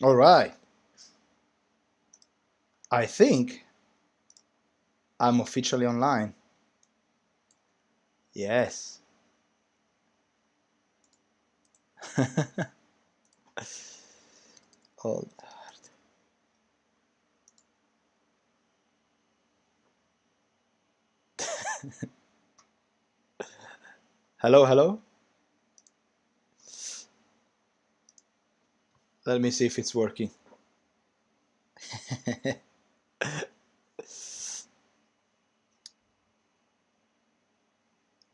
All right. I think I'm officially online. Yes. Hold. Hello, hello. Let me see if it's working.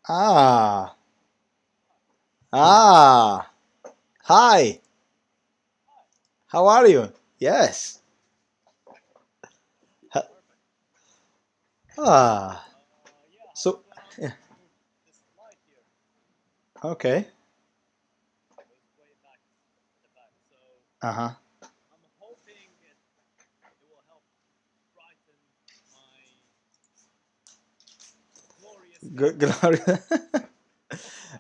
Ah. Ah. Hi. How are you? Yes. Ha- Ah. So, yeah. Okay. Uh-huh. Good, Gloria.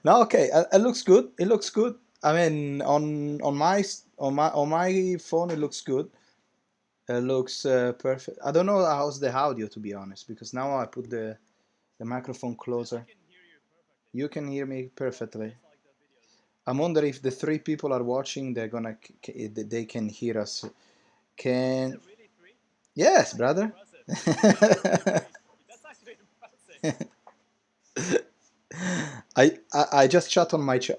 No, okay. It looks good. It looks good. I mean, on my phone, it looks good. It looks perfect. I don't know how's the audio, to be honest, because now I put the microphone closer. You can hear me perfectly. I'm wondering if the three people are watching, they can hear us. Can Yes, brother. I just chat on my chat.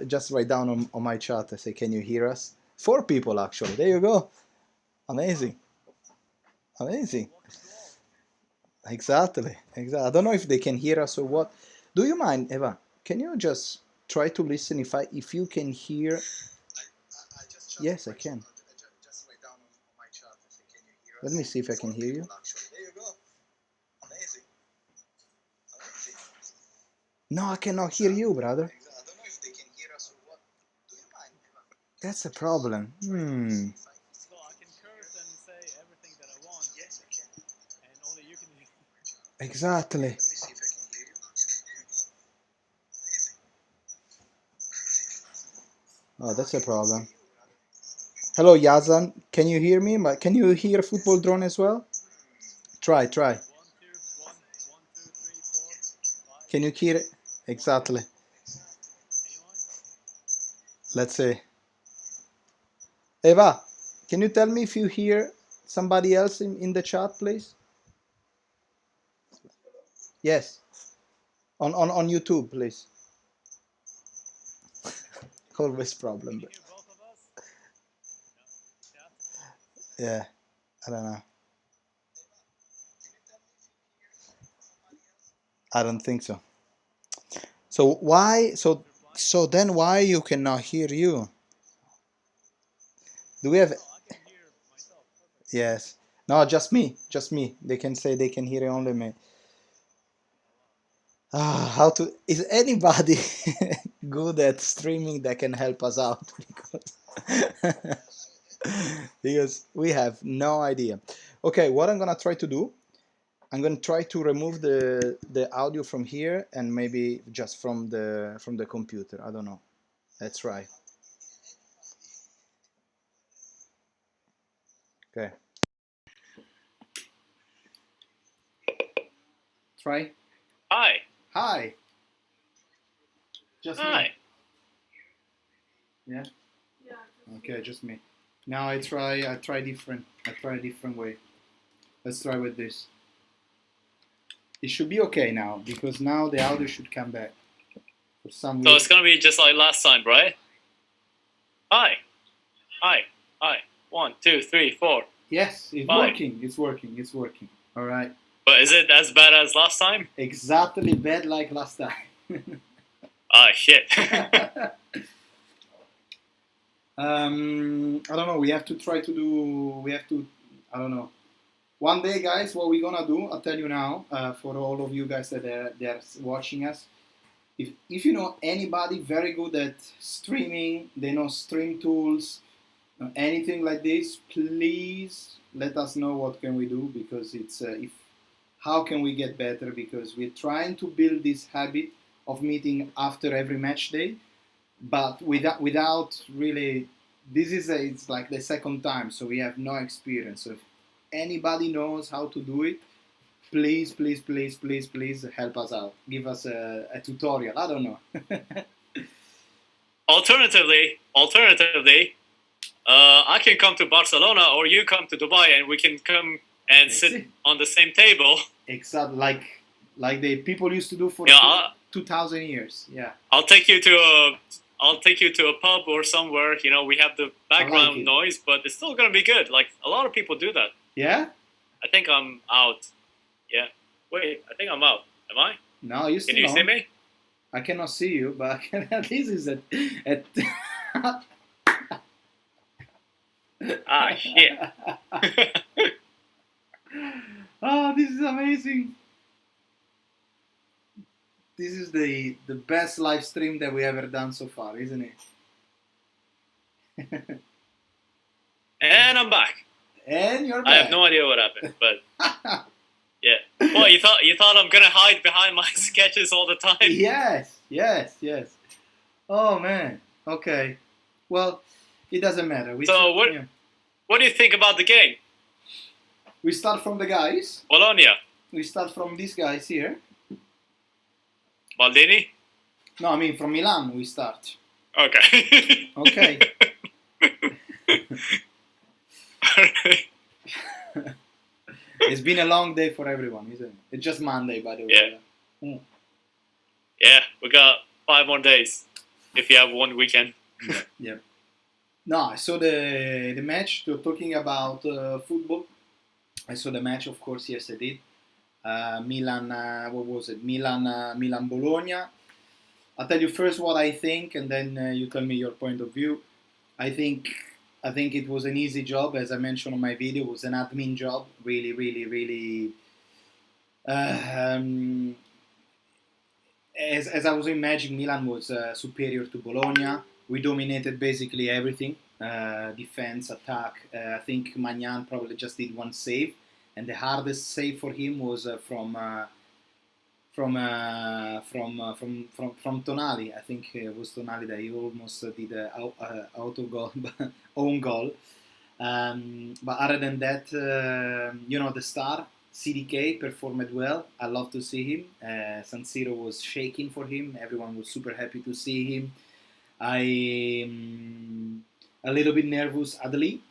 Just write down on my chat. I say, can you hear us? Four people actually. There you go. Amazing, amazing. Exactly, exactly. I don't know if they can hear us or what. Do you mind, Eva? Can you just try to listen if you can hear? Yes, I can. Let me see if I can hear you. No, I cannot hear you, brother. That's a problem. Exactly. Oh, that's a problem. Hello, Yazan. Can you hear me? Can you hear Football Drone as well? Try, try. Can you hear it? Exactly. Let's see. Eva, can you tell me if you hear somebody else in the chat, please? Yes. On YouTube, please. Always problem. Yeah, I don't know. I don't think so. So why? So then why you cannot hear you? Do we have? Yes. No, just me. Just me. They can say they can hear only me. Ah, how to? Is anybody good at streaming that can help us out? Because we have no idea. Okay, what I'm gonna try to do, I'm gonna try to remove the audio from here and maybe just from the computer. I don't know. Let's try. Okay. Try. Hi. Hi. Just Hi. me. Yeah. Okay, just me. Now I try different. I try a different way. Let's try with this. It should be okay now because now the audio should come back. For some So weird. it's gonna be just like last time, right? Hi. Hi. Hi. 1, 2, 3, 4. Yes, it's Five. working. It's working. It's working. All right. But is it as bad as last time? Exactly bad like last time. Ah, shit. I don't know. We have to try to do. We have to. I don't know. One day, guys, what we're gonna do, I'll tell you now. For all of you guys that are watching us, if you know anybody very good at streaming, they know stream tools, anything like this, please let us know what can we do because it's if how can we get better because we're trying to build this habit of meeting after every match day, but without really this is it's like the second time, so we have no experience. So if anybody knows how to do it, please, please, please, please, please help us out. Give us a tutorial. I don't know. Alternatively, I can come to Barcelona or you come to Dubai and we can come and sit on the same table. Exactly, like the people used to do for 2,000 years. Yeah. I'll take you to a pub or somewhere. You know, we have the background noise, but it's still gonna be good. Like a lot of people do that. Yeah. I think I'm out. Yeah. Wait, I think I'm out. Am I? No, you still Can you see me? I cannot see you, but I can at least is at Ah, shit. Oh, this is amazing. This is the best live stream that we ever done so far, isn't it? And I'm back. And you're back. I have no idea what happened, but yeah. Well, you thought I'm gonna hide behind my sketches all the time? Yes. Oh man. Okay. Well, it doesn't matter. What do you think about the game? We start from the guys. Bologna. We start from these guys here. Baldini? No, I mean from Milan we start. Okay. Okay. It's been a long day for everyone, isn't it? It's just Monday, by the way. Yeah. Yeah, we got 5 more days if you have one weekend. Yeah. No, I saw the match. You're talking about football. I saw the match, of course. Yes, I did. Milan. What was it? Milan Bologna. I'll tell you first what I think, and then you tell me your point of view. I think it was an easy job, as I mentioned on my video. It was an admin job. Really, really, really. As I was imagining, Milan was superior to Bologna. We dominated basically everything, defense, attack. I think Magnan probably just did one save, and the hardest save for him was from Tonali. I think it was Tonali that he almost did an own goal. But other than that, the star CDK performed well. I love to see him. San Siro was shaking for him. Everyone was super happy to see him. I'm a little bit nervous, Adli,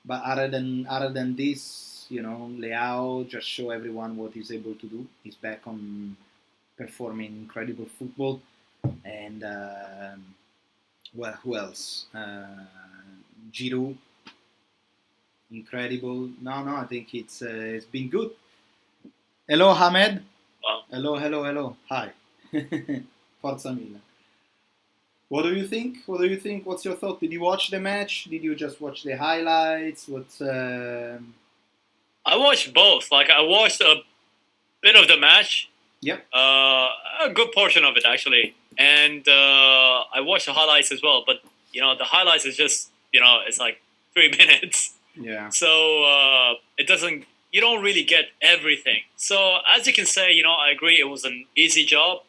but other than this, Leao just show everyone what he's able to do. He's back on performing incredible football, and who else? Giroud, incredible. No, I think it's been good. Hello, Hamed. Wow. Hello. Hi. Forza Milan. What do you think? What's your thought? Did you watch the match? Did you just watch the highlights? I watched both. Like, I watched a bit of the match. Yep. A good portion of it, actually. And I watched the highlights as well. But, the highlights is just, it's like 3 minutes. Yeah. So you don't really get everything. So, as you can say, I agree it was an easy job.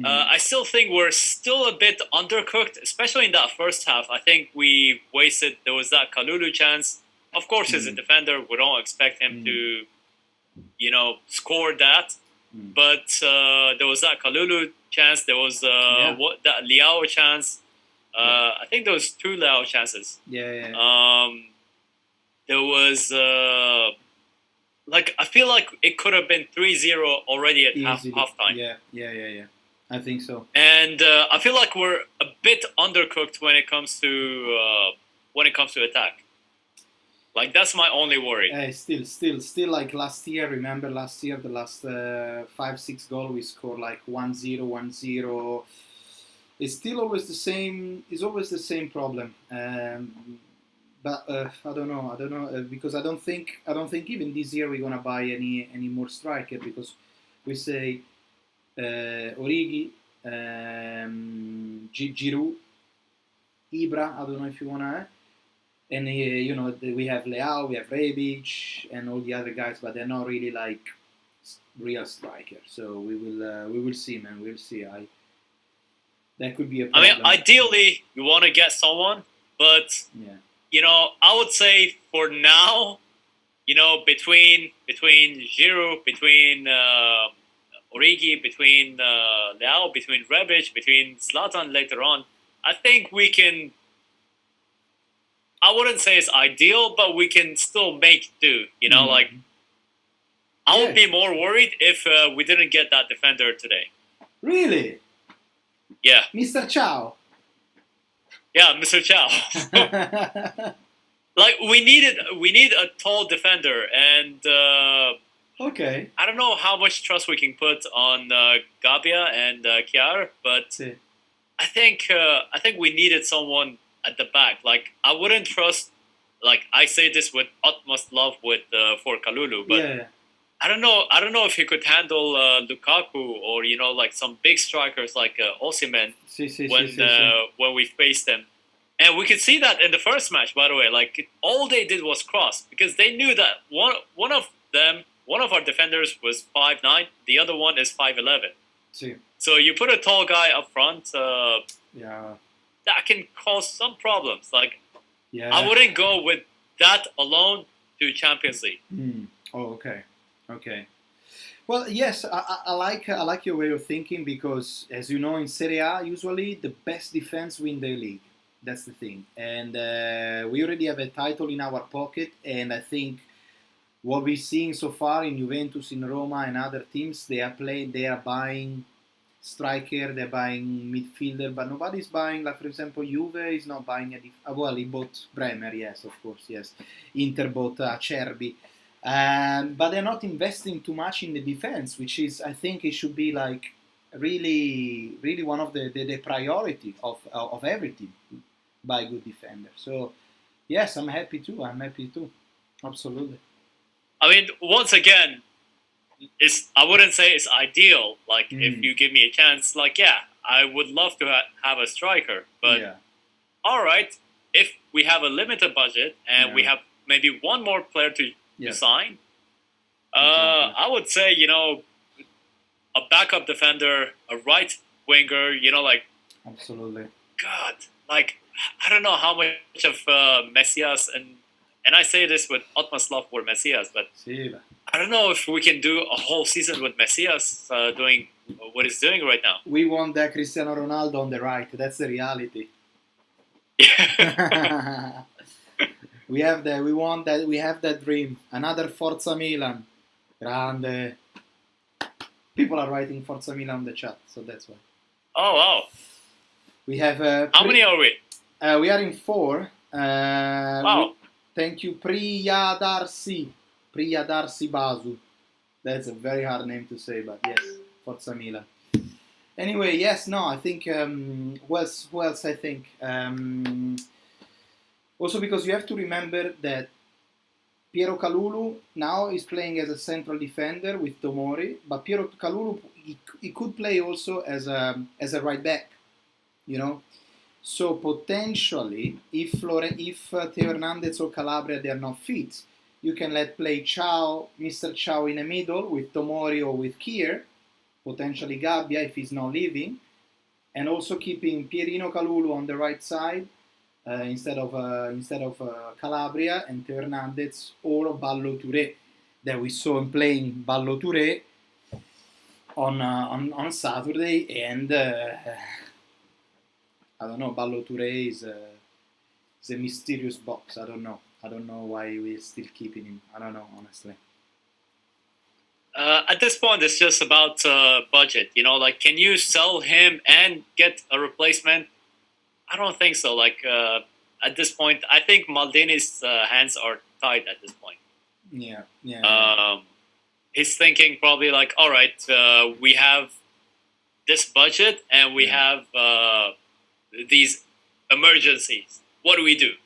I still think we're still a bit undercooked, especially in that first half. I think we wasted. There was that Kalulu chance. Of course, as a defender, we don't expect him to, score that. But there was that Kalulu chance. There was that Leao chance. I think there was 2 Leao chances. Yeah. There was I feel like it could have been 3-0 already at halftime. Yeah. I think so. And I feel like we're a bit undercooked when it comes to attack. Like, that's my only worry. Still like last year. Remember last year, the last 5-6 goals we scored like 1-0, 1-0. It's still always the same. It's always the same problem. But I don't know because I don't think even this year we're gonna buy any more striker, because we say. Origi, Giroud, Ibra, I don't know if you want to, and we have Leao, we have Rebic, and all the other guys, but they're not really like real strikers. So we will see, man. We'll see. That could be a problem. I mean, ideally, we want to get someone But Yeah. I would say for now, between Giroud, between Origi, between Leao, between Rebic, between Zlatan later on, I think we can. I wouldn't say it's ideal, but we can still make do. Like I would be more worried if we didn't get that defender today. Really? Yeah. Mr. Chow. Yeah, Mr. Chow. Like we need a tall defender, and Okay. I don't know how much trust we can put on Gabia and Kiar, but I think we needed someone at the back. Like I wouldn't trust. Like I say this with utmost love for Kalulu, but Yeah. I don't know. I don't know if he could handle Lukaku or like some big strikers like Osimhen when we faced them. And we could see that in the first match, by the way. Like all they did was cross because they knew that one of our defenders was 5'9", the other one is 5'11". So you put a tall guy up front, that can cause some problems. Like I wouldn't go with that alone to Champions League. Oh, okay. Okay. Well, yes, I like your way of thinking because, as you know, in Serie A, usually the best defense win the league. That's the thing, and we already have a title in our pocket, and I think what we're seeing so far in Juventus, in Roma, and other teams, they are buying striker, they're buying midfielder, but nobody's buying. Like for example, Juve is not buying well, he bought Bremer, yes, of course, yes. Inter bought Acerbi. But they're not investing too much in the defense, which is, I think, it should be like really, really one of the priority of every team, by good defender. So, yes, I'm happy too. Absolutely. I mean, once again, I wouldn't say it's ideal. Like if you give me a chance, like I would love to have a striker, but all right, if we have a limited budget and we have maybe one more player to sign, I would say a backup defender, a right winger, like absolutely. God, like I don't know how much of Messias and I say this with utmost love for Messias, but I don't know if we can do a whole season with Messias doing what he's doing right now. We want that Cristiano Ronaldo on the right. That's the reality. We have that. We want that. We have that dream. Another Forza Milan. Grande. People are writing Forza Milan on the chat, so that's why. Oh wow. We have. How many are we? We are in 4. Wow. Thank you, Priyadarsi Basu. That's a very hard name to say, but yes, Forza Milan. Anyway, yes, no, I think, who else I think? Also because you have to remember that Piero Kalulu now is playing as a central defender with Tomori, but Piero Kalulu, he could play also as a right back, So potentially, if Theo Hernandez or Calabria, they are not fit, you can play Mr. Chow in the middle with Tomori or with Kier, potentially Gabbia if he's not leaving, and also keeping Pierino Kalulu on the right side instead of Calabria, and Theo Hernandez or Ballo Touré, that we saw him playing Ballo Touré on Saturday, and I don't know, Ballo Touré is a mysterious box. I don't know why we're still keeping him. I don't know, honestly. At this point, it's just about budget. Like, can you sell him and get a replacement? I don't think so. Like, at this point, I think Maldini's hands are tied at this point. Yeah. He's thinking probably like, all right, we have this budget and we have these emergencies. What do we do?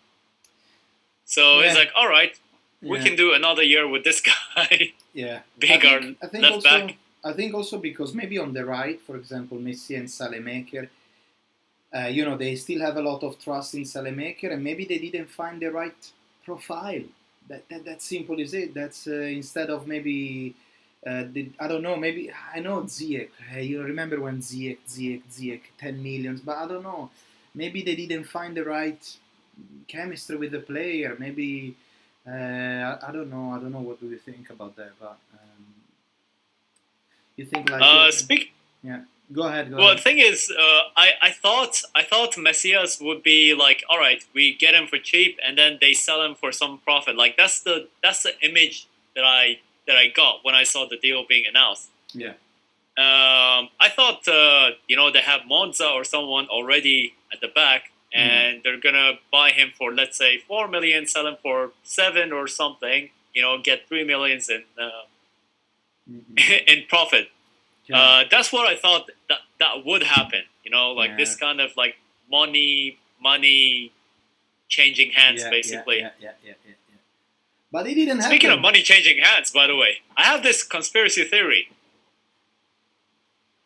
So he's like, all right, we can do another year with this guy. Being our left back. I think also because maybe on the right, for example, Messi and Salemaker, they still have a lot of trust in Salemaker, and maybe they didn't find the right profile. That simple is it. That's instead of maybe, I don't know, maybe, I know Ziyech. You remember when Ziyech, 10 million, but I don't know. Maybe they didn't find the right chemistry with the player. Maybe I don't know. I don't know. What do you think about that? But you think like yeah. Go ahead. Well, the thing is, I thought Messias would be like, all right, we get him for cheap, and then they sell him for some profit. Like that's the image that I got when I saw the deal being announced. Yeah. I thought they have Monza or someone already at the back, and they're gonna buy him for, let's say, 4 million, sell him for 7 or something. Get 3 million in profit. Yeah. That's what I thought that would happen. This kind of like money changing hands, basically. Yeah. But it didn't happen. Speaking of money changing hands, by the way, I have this conspiracy theory.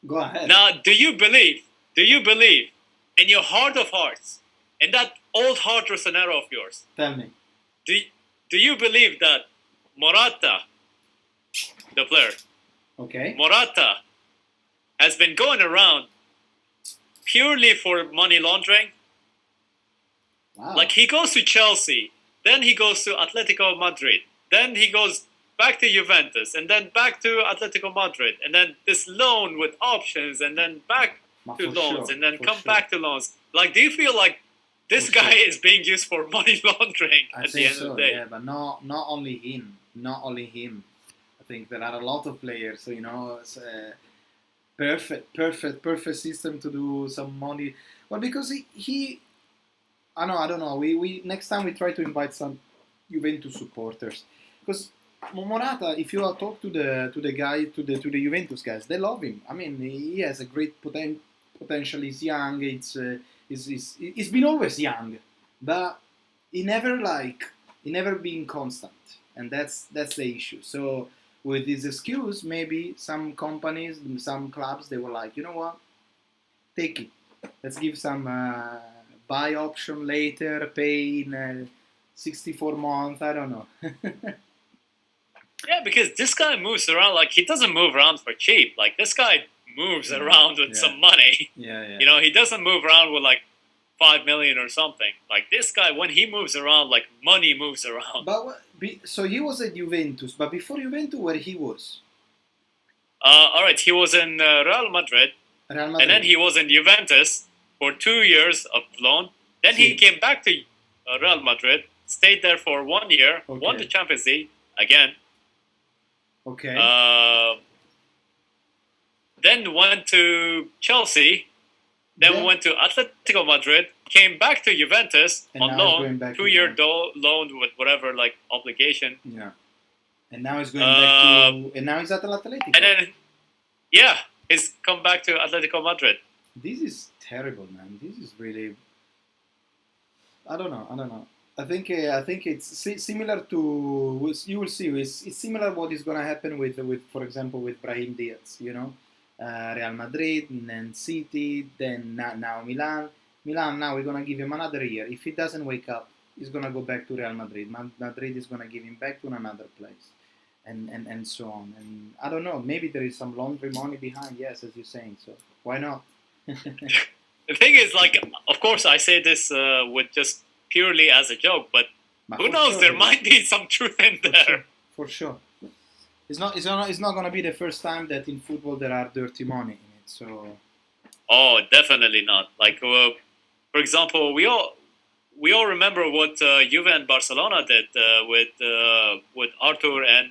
Go ahead. Now, do you believe in your heart of hearts, in that old heart Rossonero of yours? Tell me. Do you believe that Morata, the player, Morata, has been going around purely for money laundering? Wow. Like, he goes to Chelsea, then he goes to Atletico Madrid, then he goes back to Juventus, and then back to Atletico Madrid, and then this loan with options, and then back to loans, and then come back to loans. Like, do you feel like this guy is being used for money laundering at the end of the day? Yeah, but not only him. Not only him. I think there are a lot of players. So it's a perfect system to do some money. Well, because he I don't know. We next time we try to invite some Juventus supporters, because Morata, if you talk to the guy to the Juventus guys, they love him. I mean, he has a great potential. He's young. He's been always young, but he never been constant, and that's the issue. So with this excuse, maybe some companies, some clubs, they were like, you know what, take it. Let's give some buy option later, pay in 64 months. I don't know. Yeah, because this guy moves around. Like, he doesn't move around for cheap. Like, this guy moves around with some money. Yeah. He doesn't move around with like 5 million or something. Like, this guy, when he moves around, like, money moves around. But so he was at Juventus, but before Juventus, where he was? All right, he was in Real Madrid, and then he was in Juventus for 2 years of loan. Then he came back to Real Madrid, stayed there for 1 year, won the Champions League again. Okay. Then went to Chelsea. Then went to Atletico Madrid. Came back to Juventus on loan, 2-year loan with whatever like obligation. Yeah. And now he's going back to. And now he's at Atletico. And then, he's come back to Atletico Madrid. This is terrible, man. This is really. I don't know. I think it's similar to. You will see. It's similar what is going to happen with for example with Brahim Diaz. Real Madrid, and then City, then now Milan. Milan, now we're going to give him another year. If he doesn't wake up, he's going to go back to Real Madrid. Madrid is going to give him back to another place, and so on. And I don't know, maybe there is some laundry money behind, yes, as you're saying, so why not? The thing is, like, of course, I say this with just purely as a joke, but who knows, sure, there might be some truth in there. For sure. It's not going to be the first time that in football there are dirty money in it, so... Oh, definitely not. Like, for example, we all remember what Juve and Barcelona did with Arthur and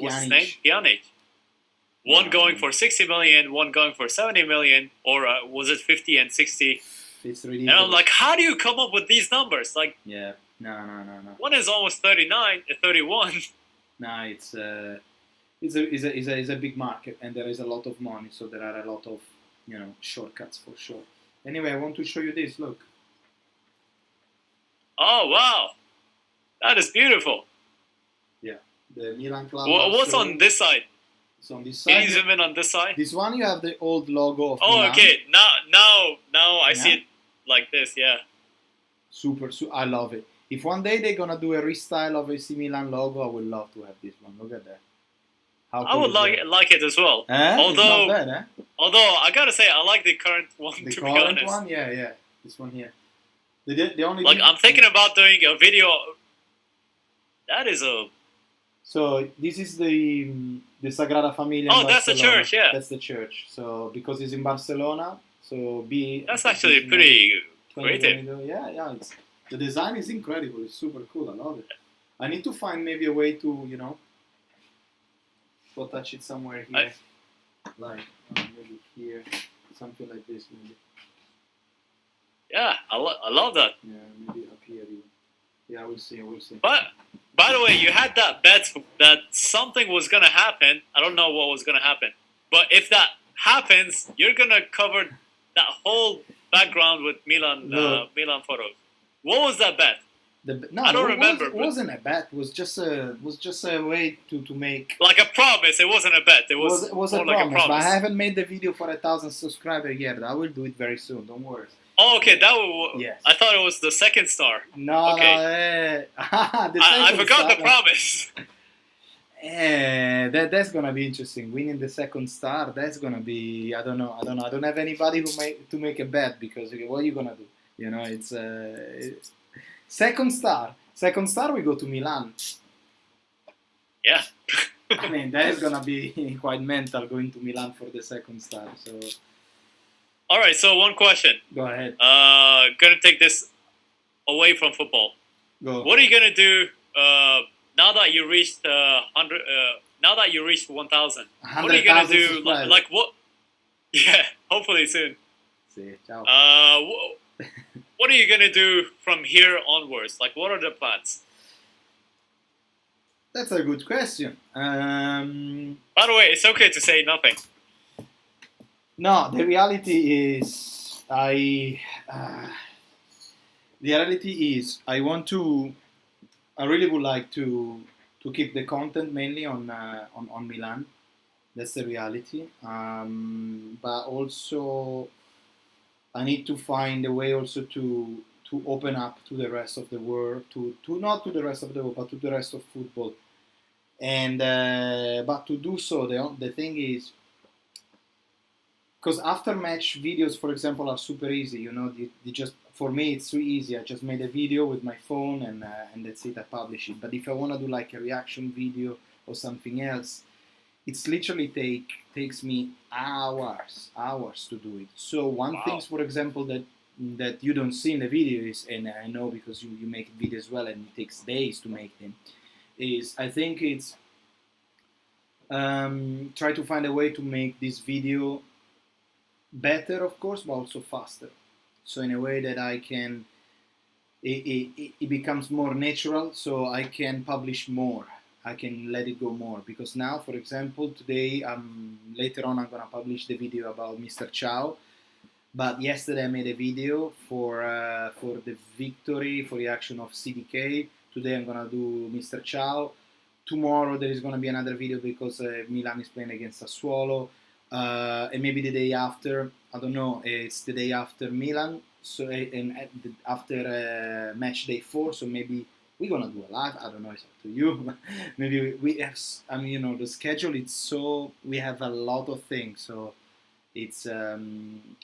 what's his name? Pjanic. One going for 60 million, one going for 70 million, or was it 50 and 60? It's ridiculous. And I'm like, how do you come up with these numbers? Like, yeah, no. One is almost 39, 31. No, it's a big market, and there is a lot of money, so there are a lot of shortcuts for sure. Anyway, I want to show you this. Look. Oh wow, that is beautiful. Yeah, the Milan club. What's on this side? It's on this side. Can you zoom in on this side? This one, you have the old logo of Milan. Okay. Now I see it like this. Yeah. Super. I love it. If one day they're gonna do a restyle of AC Milan logo, I would love to have this one. Look at that. I would like it as well. Although, it's not bad, although I gotta say, I like the current one. The to current be honest. One, yeah. This one here. The only Like, I'm thinking about doing a video. That is a. So this is the Sagrada Familia. Oh, in that's the Barcelona. church, yeah. That's the church. So because it's in Barcelona, so be. That's actually pretty creative. Yeah. The design is incredible. It's super cool. I love it. I need to find maybe a way to to attach it somewhere here, like maybe here, something like this maybe. Yeah, I love that. Yeah, maybe up here even. Yeah, we'll see. But by the way, you had that bet that something was gonna happen. I don't know what was gonna happen, but if that happens, you're gonna cover that whole background with Milan Milan photos. What was that bet? No, I don't remember. It wasn't a bet. It was just a way to make like a promise. It wasn't a bet. It was a more promise, like a promise. But I haven't made the video for 1,000 subscribers yet. I will do it very soon. Don't worry. Oh, okay. Yes. I thought it was the second star. No, okay. I forgot the promise. That's gonna be interesting. Winning the second star. That's gonna be. I don't know. I don't have anybody to make a bet because what are you gonna do? It's second star. Second star. We go to Milan. Yeah. I mean, that is gonna be quite mental going to Milan for the second star. So. All right. So one question. Go ahead. Gonna take this away from football. Go. What are you gonna do now that you reached 100? Now that you reached 1,000, what are you gonna do? Like what? Yeah. Hopefully soon. See. Ciao. What are you gonna do from here onwards? Like, what are the plans? That's a good question. By the way, it's okay to say nothing. No, the reality is I want to. I really would like to keep the content mainly on Milan. That's the reality. But also, I need to find a way also to open up to the rest of the world, to not to the rest of the world, but to the rest of football. And but to do so, the thing is, because after match videos, for example, are super easy. They just, for me it's so easy. I just made a video with my phone and that's it. I publish it. But if I want to do like a reaction video or something else, it's literally takes me hours to do it. So one thing, for example, that you don't see in the video is, and I know because you make videos well and it takes days to make them, is I think it's try to find a way to make this video better, of course, but also faster. So in a way that I can, it becomes more natural, so I can publish more. I can let it go more, because now, for example, today, later on I'm gonna publish the video about Mr. Chow, but yesterday I made a video for the victory, for the action of CDK. Today I'm gonna do Mr. Chow. Tomorrow there is gonna be another video because Milan is playing against Sassuolo, and maybe the day after, I don't know, it's the day after Milan, so after match day 4, so maybe we're gonna do a live. I don't know, it's up to you. Maybe we have, the schedule, it's so, we have a lot of things, so it's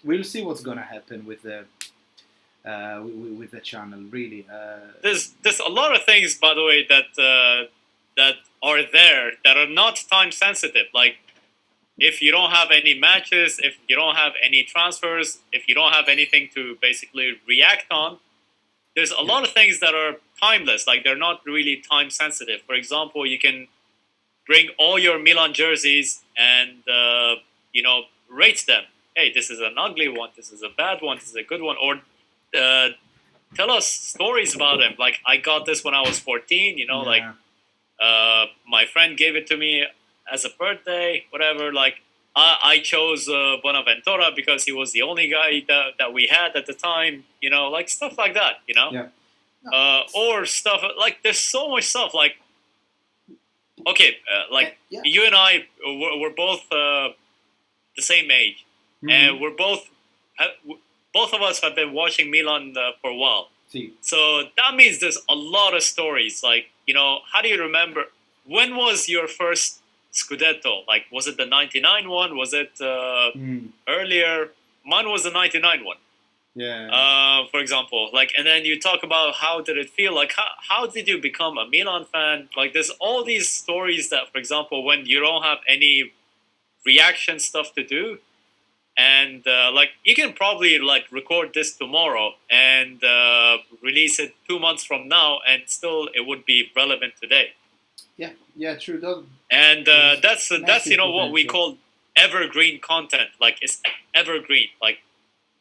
we'll see what's gonna happen with the channel, really. There's a lot of things, by the way, that are there that are not time sensitive. Like, if you don't have any matches, if you don't have any transfers, if you don't have anything to basically react on, there's a lot of things that are timeless. Like, they're not really time sensitive. For example, you can bring all your Milan jerseys and rate them. Hey, this is an ugly one. This is a bad one. This is a good one. Or tell us stories about them. Like, I got this when I was 14. My friend gave it to me as a birthday, whatever. Like, I chose Bonaventura because he was the only guy that we had at the time, like stuff like that, or stuff like, there's so much stuff, like, okay, you and I, we're both the same age, and we're both of us have been watching Milan for a while. So that means there's a lot of stories. Like, how do you remember, when was your first Scudetto? Like, was it the 99 one? Was it earlier? Mine was the 99 one. Yeah. For example, like, and then you talk about how did it feel, like how did you become a Milan fan? Like, there's all these stories that, for example, when you don't have any reaction stuff to do, and like you can probably like record this tomorrow and release it 2 months from now, and still it would be relevant today. Yeah, true. And that's massive what we potential. call evergreen content. Like, it's evergreen. Like,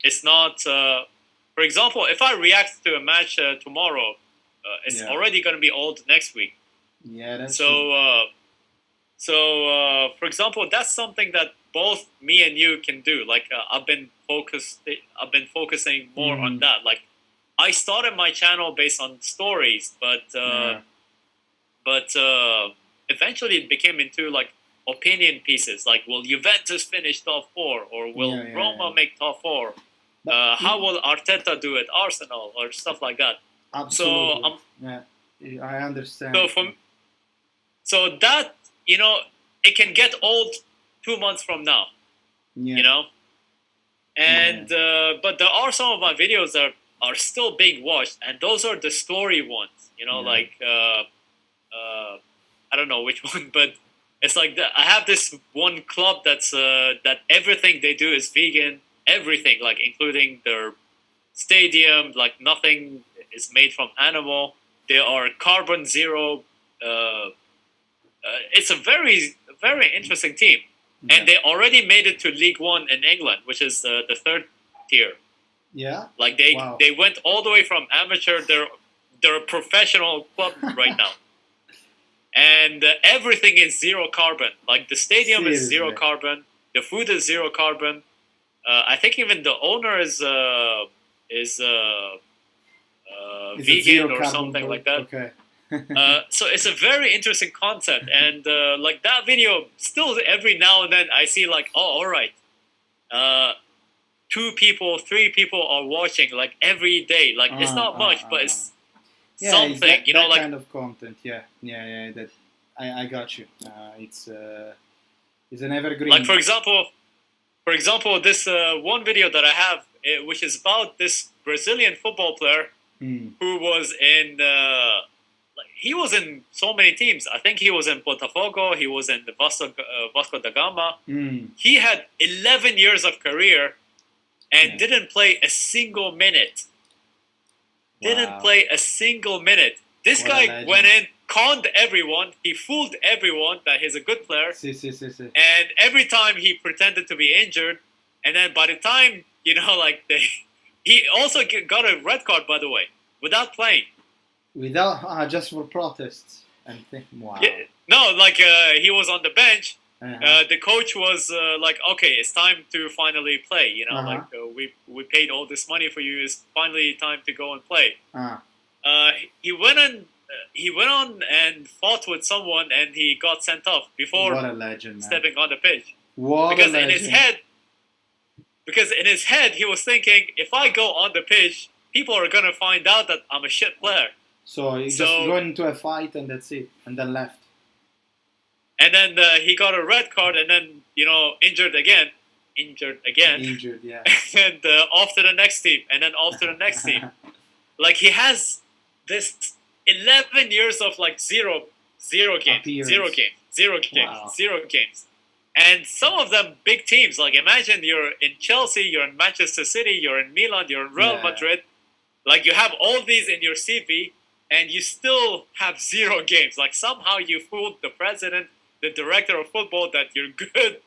it's not. For example, if I react to a match tomorrow, it's Yeah. already going to be old next week. Yeah, that's So, true. for example, that's something that both me and you can do. Like, I've been focusing more on that. Like, I started my channel based on stories, but Yeah. but eventually it became into like opinion pieces. Like, will Juventus finish top four, or will Yeah, yeah, Roma yeah. make top four? But How will Arteta do at Arsenal, or stuff like that? So absolutely. Yeah, I understand. so from so that it can get old 2 months from now. Yeah. You know, and but there are some of my videos that are still being watched, and those are the story ones. Yeah. Like I don't know which one, but it's like I have this one club that's that everything they do is vegan, everything, like including their stadium, like nothing is made from animal. They are carbon zero. It's a very interesting team, Yeah. and they already made it to League One in England, which is the third tier. Yeah. Like they Wow. they went all the way from amateur. They're a professional club right now, and everything is zero carbon. Like, the stadium is zero Seriously. carbon. The food is zero carbon. I think even the owner is It's a vegan zero or carbon something like that. Okay. So it's a very interesting concept, and like that video, still every now and then I see like, oh, all right, 2 people, 3 people are watching like every day. Like, it's not much, but it's yeah, something, it's that like kind of content. Yeah. That I got you. It's an evergreen. like for example, this one video that I have, which is about this Brazilian football player who was in. He was in so many teams. I think he was in Botafogo. He was in the Vasco da Gama. He had 11 years of career and didn't play a single minute. Didn't play a single minute. This guy went in, conned everyone. He fooled everyone that he's a good player. And every time he pretended to be injured. And then by the time, like he also got a red card, by the way, without playing. Without just for protests and wow. Yeah, no, like he was on the bench. The coach was like, "Okay, it's time to finally play." Like we paid all this money for you. It's finally time to go and play. He went on and fought with someone, and he got sent off before what a legend, stepping on the pitch. What because a legend. in his head, he was thinking, if I go on the pitch, people are gonna find out that I'm a shit player. So he just got into a fight and that's it, and then left. And then he got a red card, and then injured again, yeah. and off to the next team, and then off to the next team. Like, he has this 11 years of like zero games, Wow. zero games, and some of them big teams. Like, imagine you're in Chelsea, you're in Manchester City, you're in Milan, you're in Real Madrid. Like, you have all these in your CV, and you still have 0 games. Like, somehow you fooled the president, the director of football, that you're good.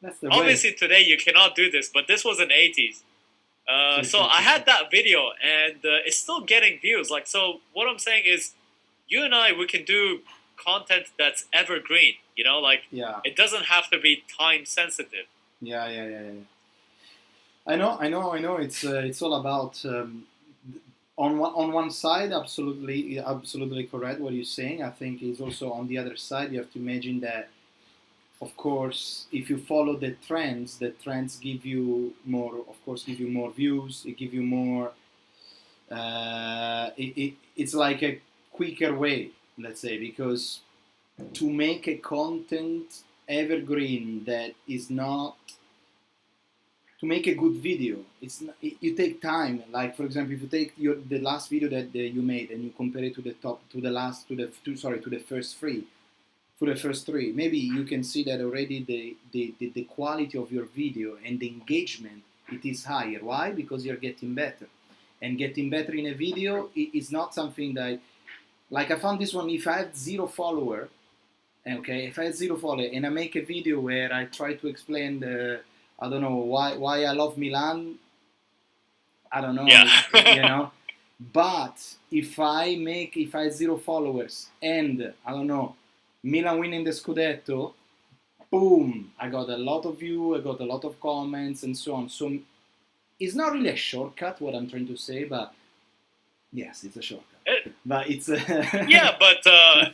That's the Obviously, today you cannot do this, but this was in the 80s. So I had that video, and it's still getting views. Like, so what I'm saying is, you and I, we can do content that's evergreen. Like, it doesn't have to be time sensitive. Yeah. I know. It's all about. On one side, absolutely correct what you're saying. I think is also on the other side. You have to imagine that, of course, if you follow the trends give you more. Of course, give you more views. It give you more. It's like a quicker way, let's say, because to make a content evergreen that is not to make a good video, you take time. Like for example, if you take the last video that you made and you compare it to the first three, maybe you can see that already the quality of your video and the engagement, it is higher. Why? Because you're getting better, and getting better in a video is not something that, like I found this one. If I had 0 follower, okay, if I had 0 follower and I make a video where I try to explain I don't know why I love Milan, I don't know, Yeah. But if I had 0 followers and I don't know, Milan winning the Scudetto, boom, I got a lot of views, I got a lot of comments and so on. So it's not really a shortcut what I'm trying to say, but yes, it's a shortcut. But it's yeah, but that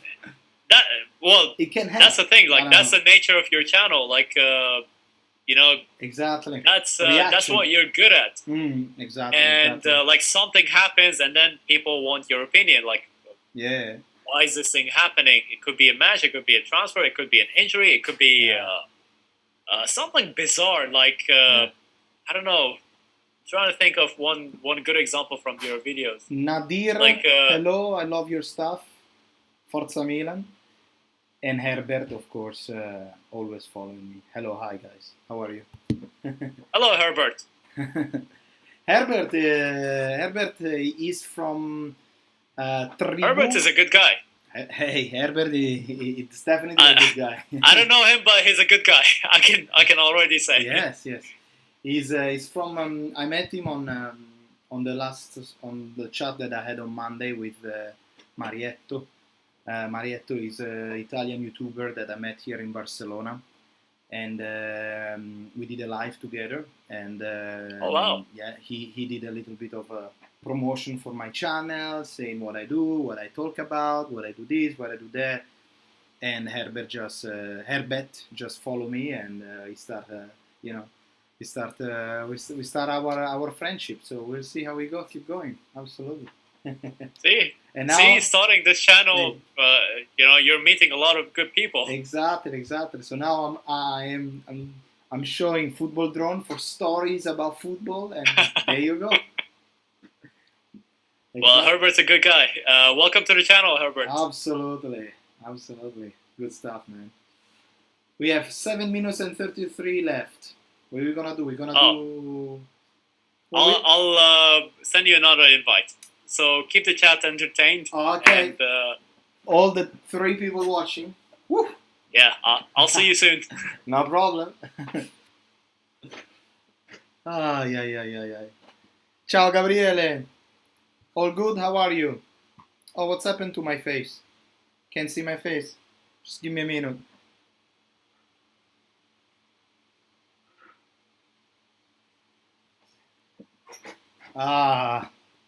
it can help. That's the thing. Like that's the nature of your channel. Like exactly. That's what you're good at. Exactly. And like something happens, and then people want your opinion. Like, yeah, why is this thing happening? It could be a match, it could be a transfer, it could be an injury, it could be something bizarre. Like I don't know. I'm trying to think of one good example from your videos. Nadir, like, hello, I love your stuff. Forza Milan. And Herbert, of course, always following me. Hello, hi guys. How are you? Hello, Herbert. Herbert is from Tribu. Herbert is a good guy. Hey, Herbert is definitely a good guy. I don't know him, but he's a good guy. I can already say. Yes. He's from. I met him on the chat that I had on Monday with Marietto. Marietto is an Italian YouTuber that I met here in Barcelona, and we did a live together. And oh wow! Yeah, he did a little bit of a promotion for my channel, saying what I do, what I talk about, what I do this, what I do that. And Herbert just follow me, and we start our friendship. So we'll see how we keep going. Absolutely. And now, starting this channel, you're meeting a lot of good people. Exactly. So now I'm showing Football Drone for stories about football, and there you go. Exactly. Well, Herbert's a good guy. Welcome to the channel, Herbert. Absolutely. Good stuff, man. We have 7 minutes and 33 left. What are we gonna do? We're gonna do. I'll send you another invite. So keep the chat entertained. Okay. And, all the 3 people watching. Woo. Yeah, I'll see you soon. No problem. Yeah. Ciao, Gabriele. All good? How are you? Oh, what's happened to my face? Can't see my face. Just give me a minute.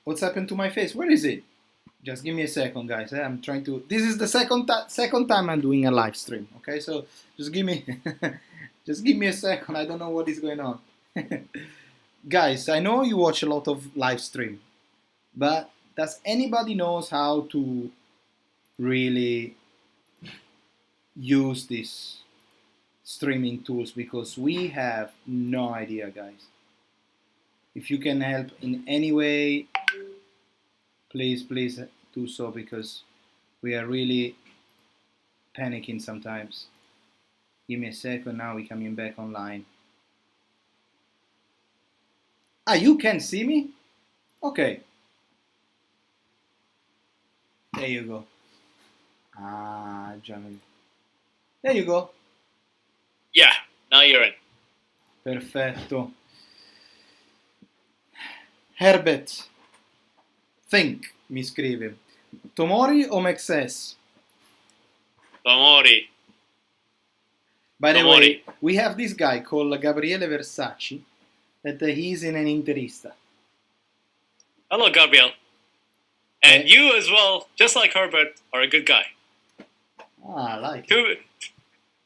What's happened to my face? Where is it? Just give me a second, guys. I'm trying to. This is the second time I'm doing a live stream. Okay, so just give me a second. I don't know what is going on. Guys, I know you watch a lot of live stream, but does anybody knows how to really use these streaming tools? Because we have no idea, guys. If you can help in any way, please do so, because we are really panicking sometimes. Give me a second. Now we're coming back online. You can see me? Okay. There you go. Germany. There you go. Yeah, now you're in. Perfetto. Herbert, think, mi scrive. Tomori o Mexes? Tomori. By the way, we have this guy called Gabriele Versace, that he's in an Interista. Hello, Gabriel. And you as well, just like Herbert, are a good guy. I like it.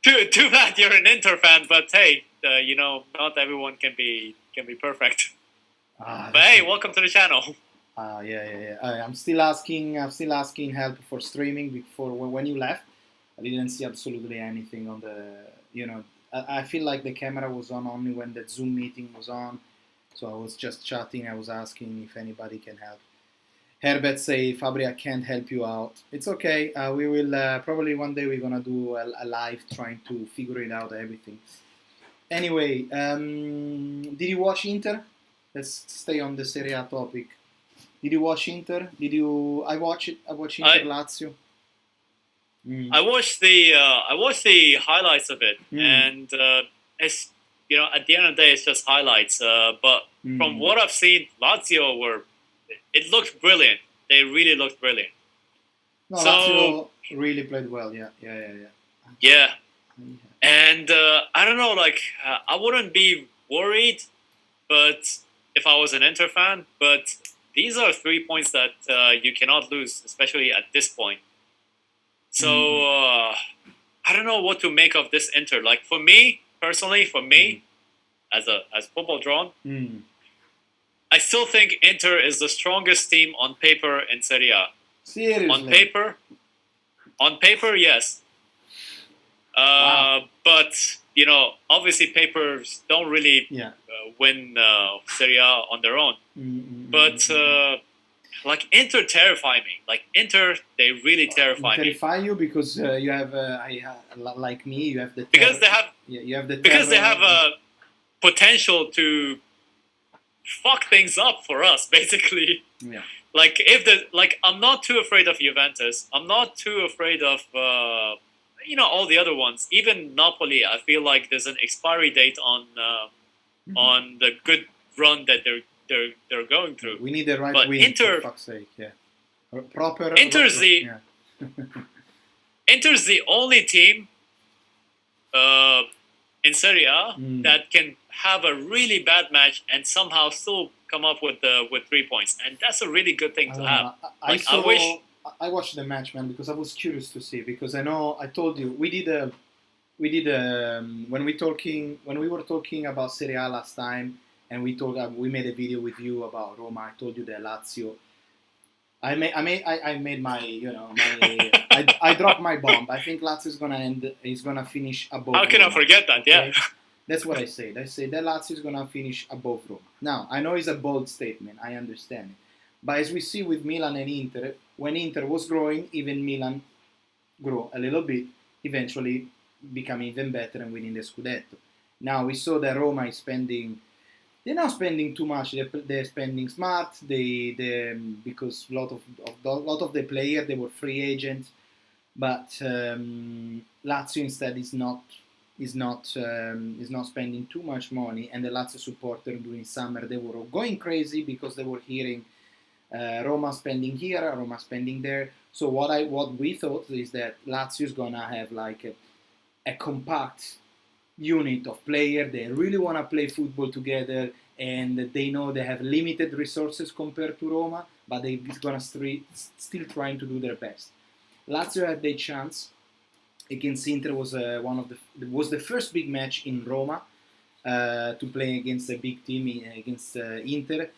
Too bad you're an Inter fan, but hey, not everyone can be perfect. But hey, welcome to the channel. Yeah. I'm still asking help for streaming before when you left. I didn't see absolutely anything on the I feel like the camera was on only when the Zoom meeting was on. So I was just chatting. I was asking if anybody can help. Herbert say, Fabri, I can't help you out. It's okay. We will probably one day we're gonna do a live trying to figure it out everything. Anyway, did you watch Inter? Let's stay on the Serie A topic. Did you watch Inter? Did you? I watched it. I watched Inter Lazio. I watched the highlights of it, and it's at the end of the day it's just highlights. But from what I've seen, Lazio it looked brilliant. They really looked brilliant. No, so, Lazio really played well. Yeah. Yeah, and I don't know. Like I wouldn't be worried, but if I was an Inter fan, but these are 3 points that you cannot lose, especially at this point. So I don't know what to make of this Inter. Like for me personally, as football drawn, I still think Inter is the strongest team on paper in Serie A. Seriously? On paper, yes. Wow. But obviously, papers don't really win Serie A on their own. But like Inter terrify me. Like Inter, they really terrify me. Terrify you because you have, like me, you have the. Because they have. Yeah, you have the. Because they have a potential to fuck things up for us, basically. Yeah. Like I'm not too afraid of Juventus. I'm not too afraid of all the other ones. Even Napoli, I feel like there's an expiry date on the good run that they're going through. We need the right but win, Inter, for fuck's sake, yeah. Proper. Inter's the only team in Serie A that can have a really bad match and somehow still come up with 3 points, and that's a really good thing to have. I watched the match, man, because I was curious to see, because I know I told you we did when we were talking about Serie A last time, and we made a video with you about Roma. I told you that Lazio. I made my I dropped my bomb. I think Lazio is gonna finish above. How can Roma, I forget that? okay? Yeah. That's what I said. I say that Lazio is gonna finish above Roma. Now I know it's a bold statement. I understand it, but as we see with Milan and Inter, when Inter was growing, even Milan grew a little bit. Eventually, becoming even better and winning the Scudetto. Now we saw that Roma is spending. They're not spending too much. They're spending smart. Because a lot of the players they were free agents, but Lazio instead is not spending too much money. And the Lazio supporters during summer they were going crazy because they were hearing Roma spending here, Roma spending there. So what we thought is that Lazio is gonna have like a compact unit of players. They really want to play football together, and they know they have limited resources compared to Roma, but they're gonna still trying to do their best. Lazio had their chance against Inter. Was the first big match in Roma to play against a big team against Inter.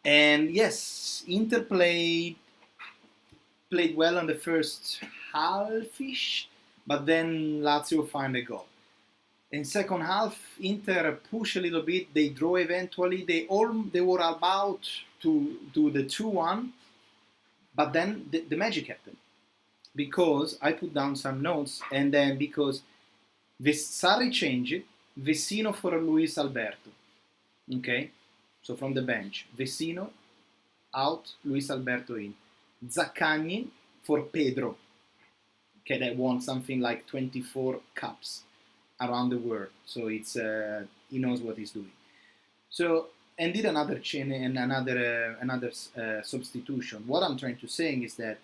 And yes, Inter played well on the first half-ish, but then Lazio find a goal. In second half, Inter push a little bit. They draw eventually. They were about to do the 2-1, but then the magic happened. Because I put down some notes, and then because Sarri changed it, Vecino for Luis Alberto. Okay? So from the bench, Vecino out, Luis Alberto in. Zaccagni for Pedro. Okay, that won something like 24 cups around the world. So it's he knows what he's doing. So and did another chain and another substitution. What I'm trying to say is that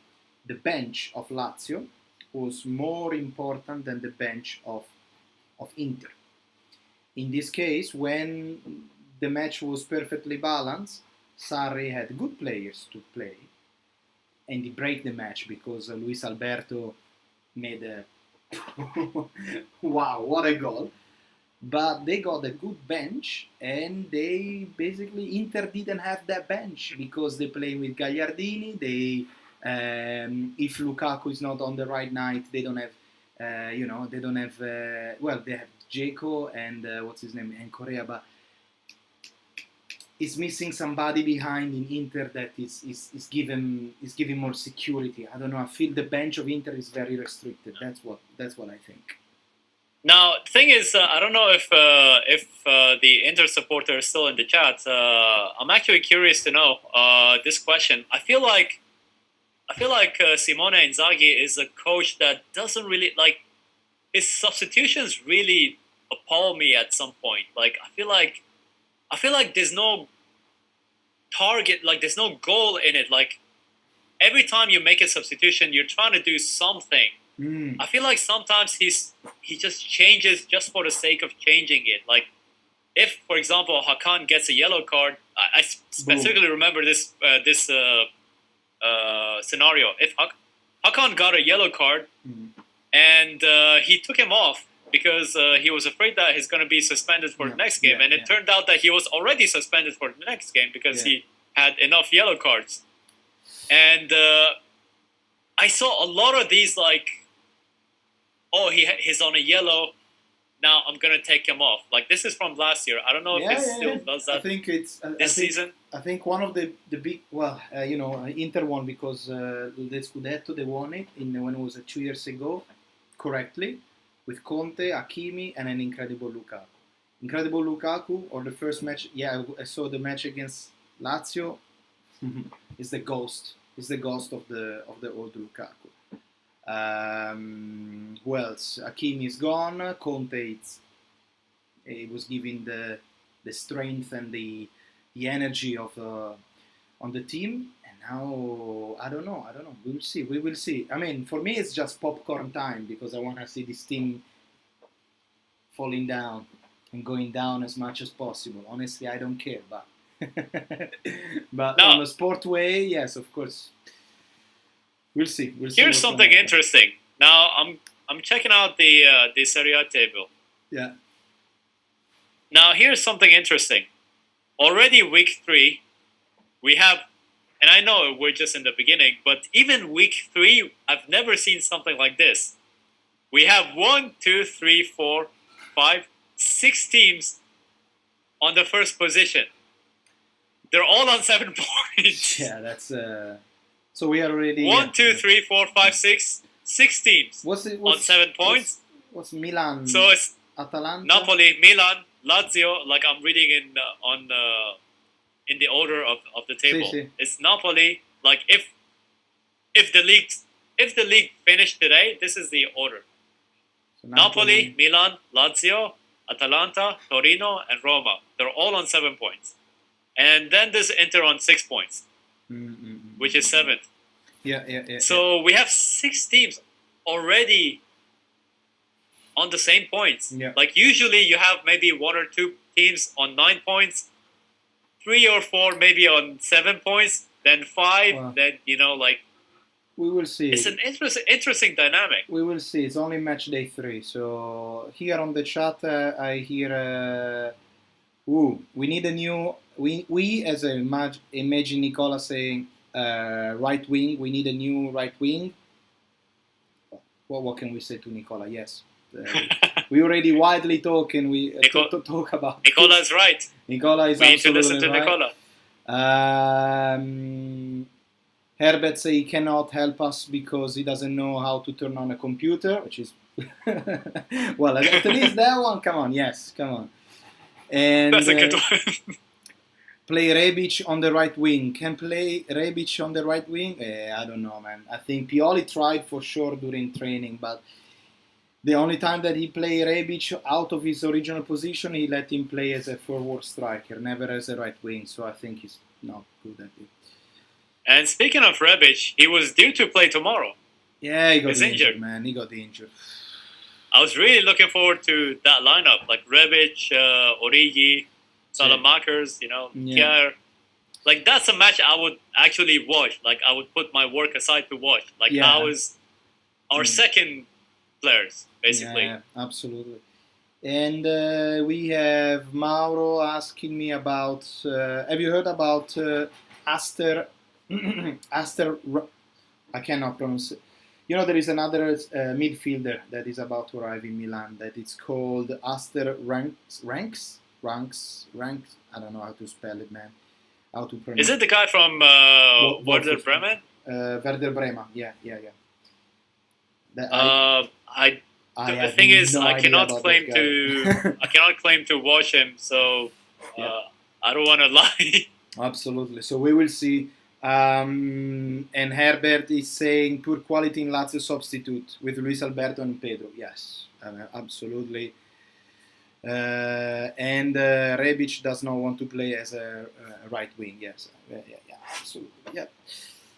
the bench of Lazio was more important than the bench of Inter. In this case, when the match was perfectly balanced, Sarri had good players to play, and he break the match because Luis Alberto made a wow, what a goal. But they got a good bench, and they basically Inter didn't have that bench because they play with Gagliardini. If Lukaku is not on the right night, they don't have You know, they don't have. Well, they have Dzeko and what's his name, and Correa, but is missing somebody behind in Inter that is giving more security. I don't know. I feel the bench of Inter is very restricted. That's what I think. Now, the thing is, I don't know if the Inter supporter is still in the chat. I'm actually curious to know this question. I feel like Simone Inzaghi is a coach that doesn't really like his substitutions. Really appall me at some point. Like I feel like there's no target, like there's no goal in it. Like every time you make a substitution, you're trying to do something. I feel like sometimes he just changes just for the sake of changing it. Like if, for example, Hakan gets a yellow card, I specifically remember this scenario. If Hakan got a yellow card and he took him off because he was afraid that he's going to be suspended for the next game, and it turned out that he was already suspended for the next game because he had enough yellow cards. And I saw a lot of these like, oh, he's on a yellow, now I'm going to take him off. Like this is from last year. I don't know if he still does that. I think it's this season. I think one of the big, you know, Inter won because the Scudetto, they won it when it was 2 years ago, correctly, with Conte, Hakimi, and an incredible Lukaku. Incredible Lukaku, or the first match, I saw the match against Lazio, is the ghost. Is the ghost of the old Lukaku. Who else? Hakimi is gone. Conte, he was giving the strength and the energy of on the team. And now I don't know. We will see. I mean, for me, it's just popcorn time because I want to see this team falling down and going down as much as possible. Honestly, I don't care, but but on a sport way, yes, of course. We'll see. Here's something interesting. Now I'm checking out the SERIE table. Yeah. Now here's something interesting. Already week 3, we have, and I know we're just in the beginning, but even week 3, I've never seen something like this. We have 1, 2, 3, 4, 5, 6 teams on the first position. They're all on 7 points. Yeah, that's. So we are already 1, 2, 3, 4, 5, 6 teams on 7 points. What's Milan? So it's Atalanta, Napoli, Milan, Lazio. Like I'm reading in the order of the table. Si. It's Napoli. Like if the league finished today, this is the order. So Napoli, Milan, Lazio, Atalanta, Torino, and Roma. They're all on 7 points, and then there's Inter on 6 points. Which is 7th. Yeah. So we have 6 teams already on the same points. Yeah. Like usually you have maybe 1 or 2 teams on 9 points, 3 or 4 maybe on 7 points, then 5. Wow. Then like we will see. It's an interesting dynamic. We will see. It's only match day 3. So here on the chat, I hear. We need a new. We as a imagine Nicola saying right wing. We need a new right wing. What can we say to Nicola? Yes, we already widely talk and we talk about. Nicola is right. Nicola is we absolutely need to listen to right. Nicola. Herbert say he cannot help us because he doesn't know how to turn on a computer, which is well, at least that one. Come on, yes, come on. And that's a good one. Play Rebic on the right wing. Can play Rebic on the right wing? I don't know, man. I think Pioli tried for sure during training, but the only time that he played Rebic out of his original position, he let him play as a forward striker, never as a right wing. So I think he's not good at it. And speaking of Rebic, he was due to play tomorrow. Yeah, he got injured, man. He got injured. I was really looking forward to that lineup, like Rebic, Origi, Salamakers, Kjaer. Like, that's a match I would actually watch. Like, I would put my work aside to watch. Like, how is our second players, basically. Yeah, absolutely. And we have Mauro asking me about, have you heard about Aster, I cannot pronounce it. You know, there is another midfielder that is about to arrive in Milan that it's called Aster Ranks. I don't know how to spell it, man. How to pronounce Is it the guy from Werder Bremen? Werder Bremen, yeah. I the thing is, I cannot claim to I cannot claim to watch him, so I don't want to lie. Absolutely. So we will see. And Herbert is saying poor quality in Lazio substitute with Luis Alberto and Pedro. Yes, absolutely. And Rebic does not want to play as a right wing. Yes, yeah, absolutely. Yeah.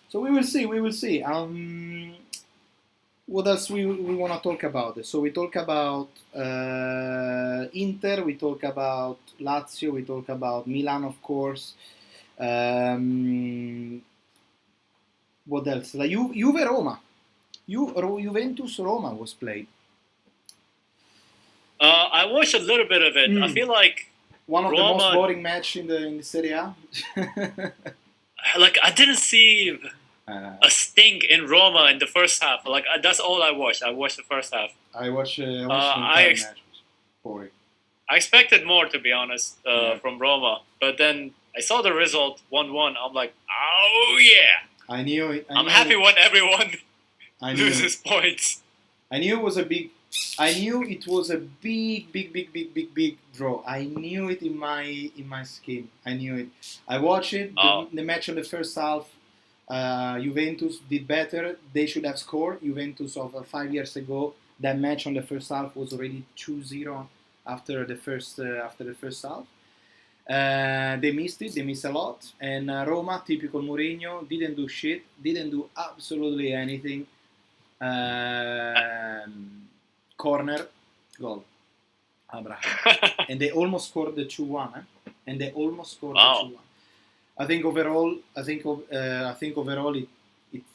So we will see. What else we want to talk about? So we talk about Inter, we talk about Lazio, we talk about Milan, of course. What else? Like Juve Roma. Juventus Roma was played. I watched a little bit of it. I feel like one of Roma, the most boring match in the Serie A. Like I didn't see a stink in Roma in the first half. Like that's all I watched. I watched the first half. I watched the entire match. Boring. I expected more, to be honest, from Roma, but then I saw the result 1-1. I'm like, oh yeah! I knew it. I'm happy when everyone loses points. I knew it was a big draw. I knew it in my skin. I knew it. I watched it. The match on the first half. Juventus did better. They should have scored. Juventus of 5 years ago. That match on the first half was already 2-0 after the first half. They missed it. They missed a lot. And Roma, typical Mourinho, didn't do shit. Didn't do absolutely anything. Corner, goal. Abraham. And they almost scored the 2-1. And they almost scored the 2-1. I think overall,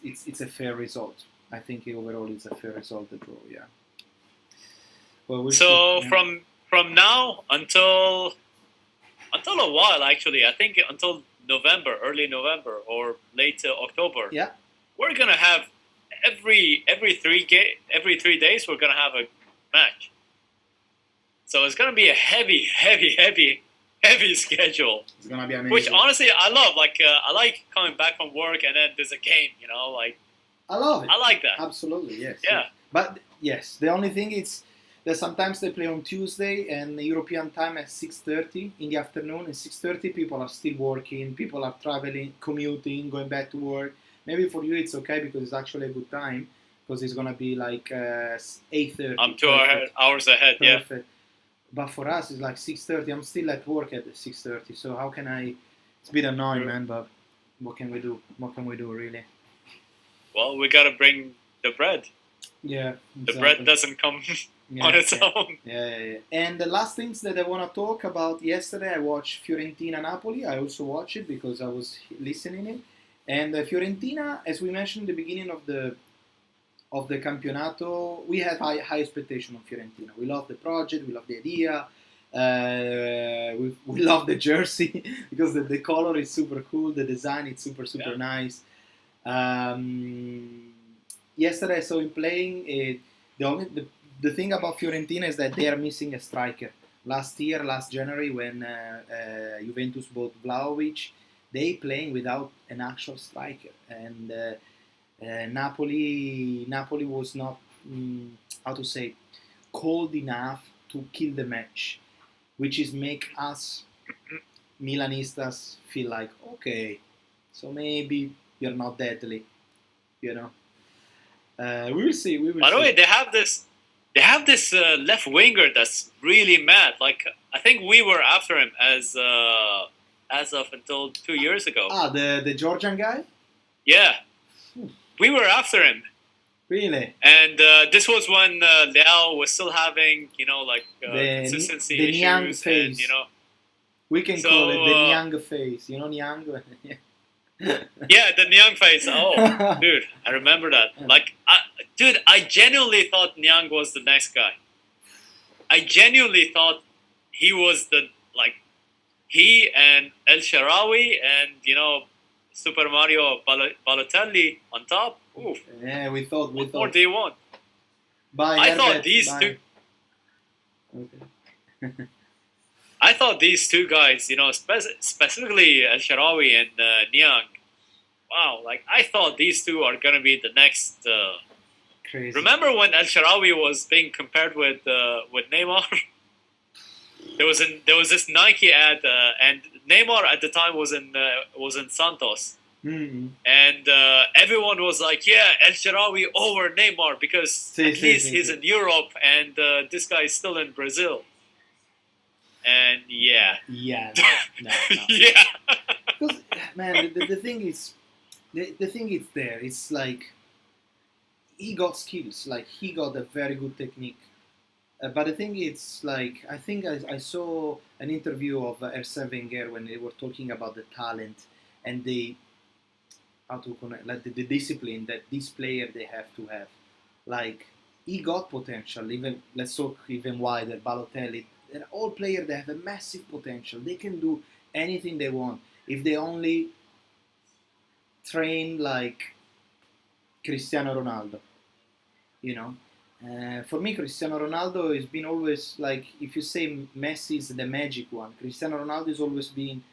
it's a fair result. I think overall it's a fair result, the draw. Yeah. Well, so from now until a while, actually, I think until November, early November or late October. Yeah. We're gonna have every 3 days we're gonna have a match. So it's gonna be a heavy schedule. It's gonna be amazing. Which honestly I love. Like I like coming back from work and then there's a game. You know, like I love it. I like that. Absolutely, yes. Yeah. But yes, the only thing is that sometimes they play on Tuesday and the European time at 6:30 in the afternoon. At 6:30, people are still working. People are traveling, commuting, going back to work. Maybe for you it's okay because it's actually a good time because it's gonna be like 8:30. I'm 2 hours ahead. Perfect. Yeah. But for us, it's like 6:30. I'm still at work at 6:30. So how can I? It's a bit annoying, man. But what can we do? What can we do, really? Well, we gotta bring the bread. Yeah. Exactly. The bread doesn't come on its own. Yeah. And the last things that I want to talk about. Yesterday, I watched Fiorentina Napoli. I also watched it because I was listening it. And Fiorentina, as we mentioned at the beginning of the Campionato, we have high expectation of Fiorentina. We love the project, we love the idea, we love the jersey because the color is super cool, the design is super nice. Yesterday I saw him playing. The thing about Fiorentina is that they are missing a striker. Last January, when Juventus bought Vlahovic, they playing without an actual striker, and Napoli was not cold enough to kill the match, which is make us Milanistas feel like, okay, so maybe you're not deadly, you know. We will see. By the way, they have this left winger that's really mad. Like I think we were after him as of until 2 years ago. The Georgian guy. Yeah. We were after him. Really? And this was when Leao was still having, consistency the issues. Niang phase. And, we can call it the Niang phase. You know Niang? Yeah, the Niang phase. Oh, dude, I remember that. Like, I genuinely thought Niang was the next guy. I genuinely thought he was he and El Shaarawy and, Super Mario Balotelli on top. Oof. Yeah, we thought. What more do you want? Bye, I thought Herbert, these bye. two. Okay. I thought these two guys, specifically El Sharawi and Niang. Wow, like I thought these two are gonna be the next. Crazy. Remember when El Sharawi was being compared with Neymar? there was this Nike ad, and Neymar at the time was in Santos, and everyone was like, "Yeah, El Sharawi over Neymar because at least he's in Europe, and this guy is still in Brazil." And yeah, no. yeah. Because man, the thing is, the thing is there. It's like he got skills, like he got a very good technique. But the thing is, like I think I saw an interview of Arsene Wenger when they were talking about the talent and how to connect, like the discipline that this player they have to have. Like he got potential. Even let's talk even wider. Balotelli. They're all players that have a massive potential. They can do anything they want if they only train like Cristiano Ronaldo. You know, for me, Cristiano Ronaldo has been always like if you say Messi is the magic one, Cristiano Ronaldo has always been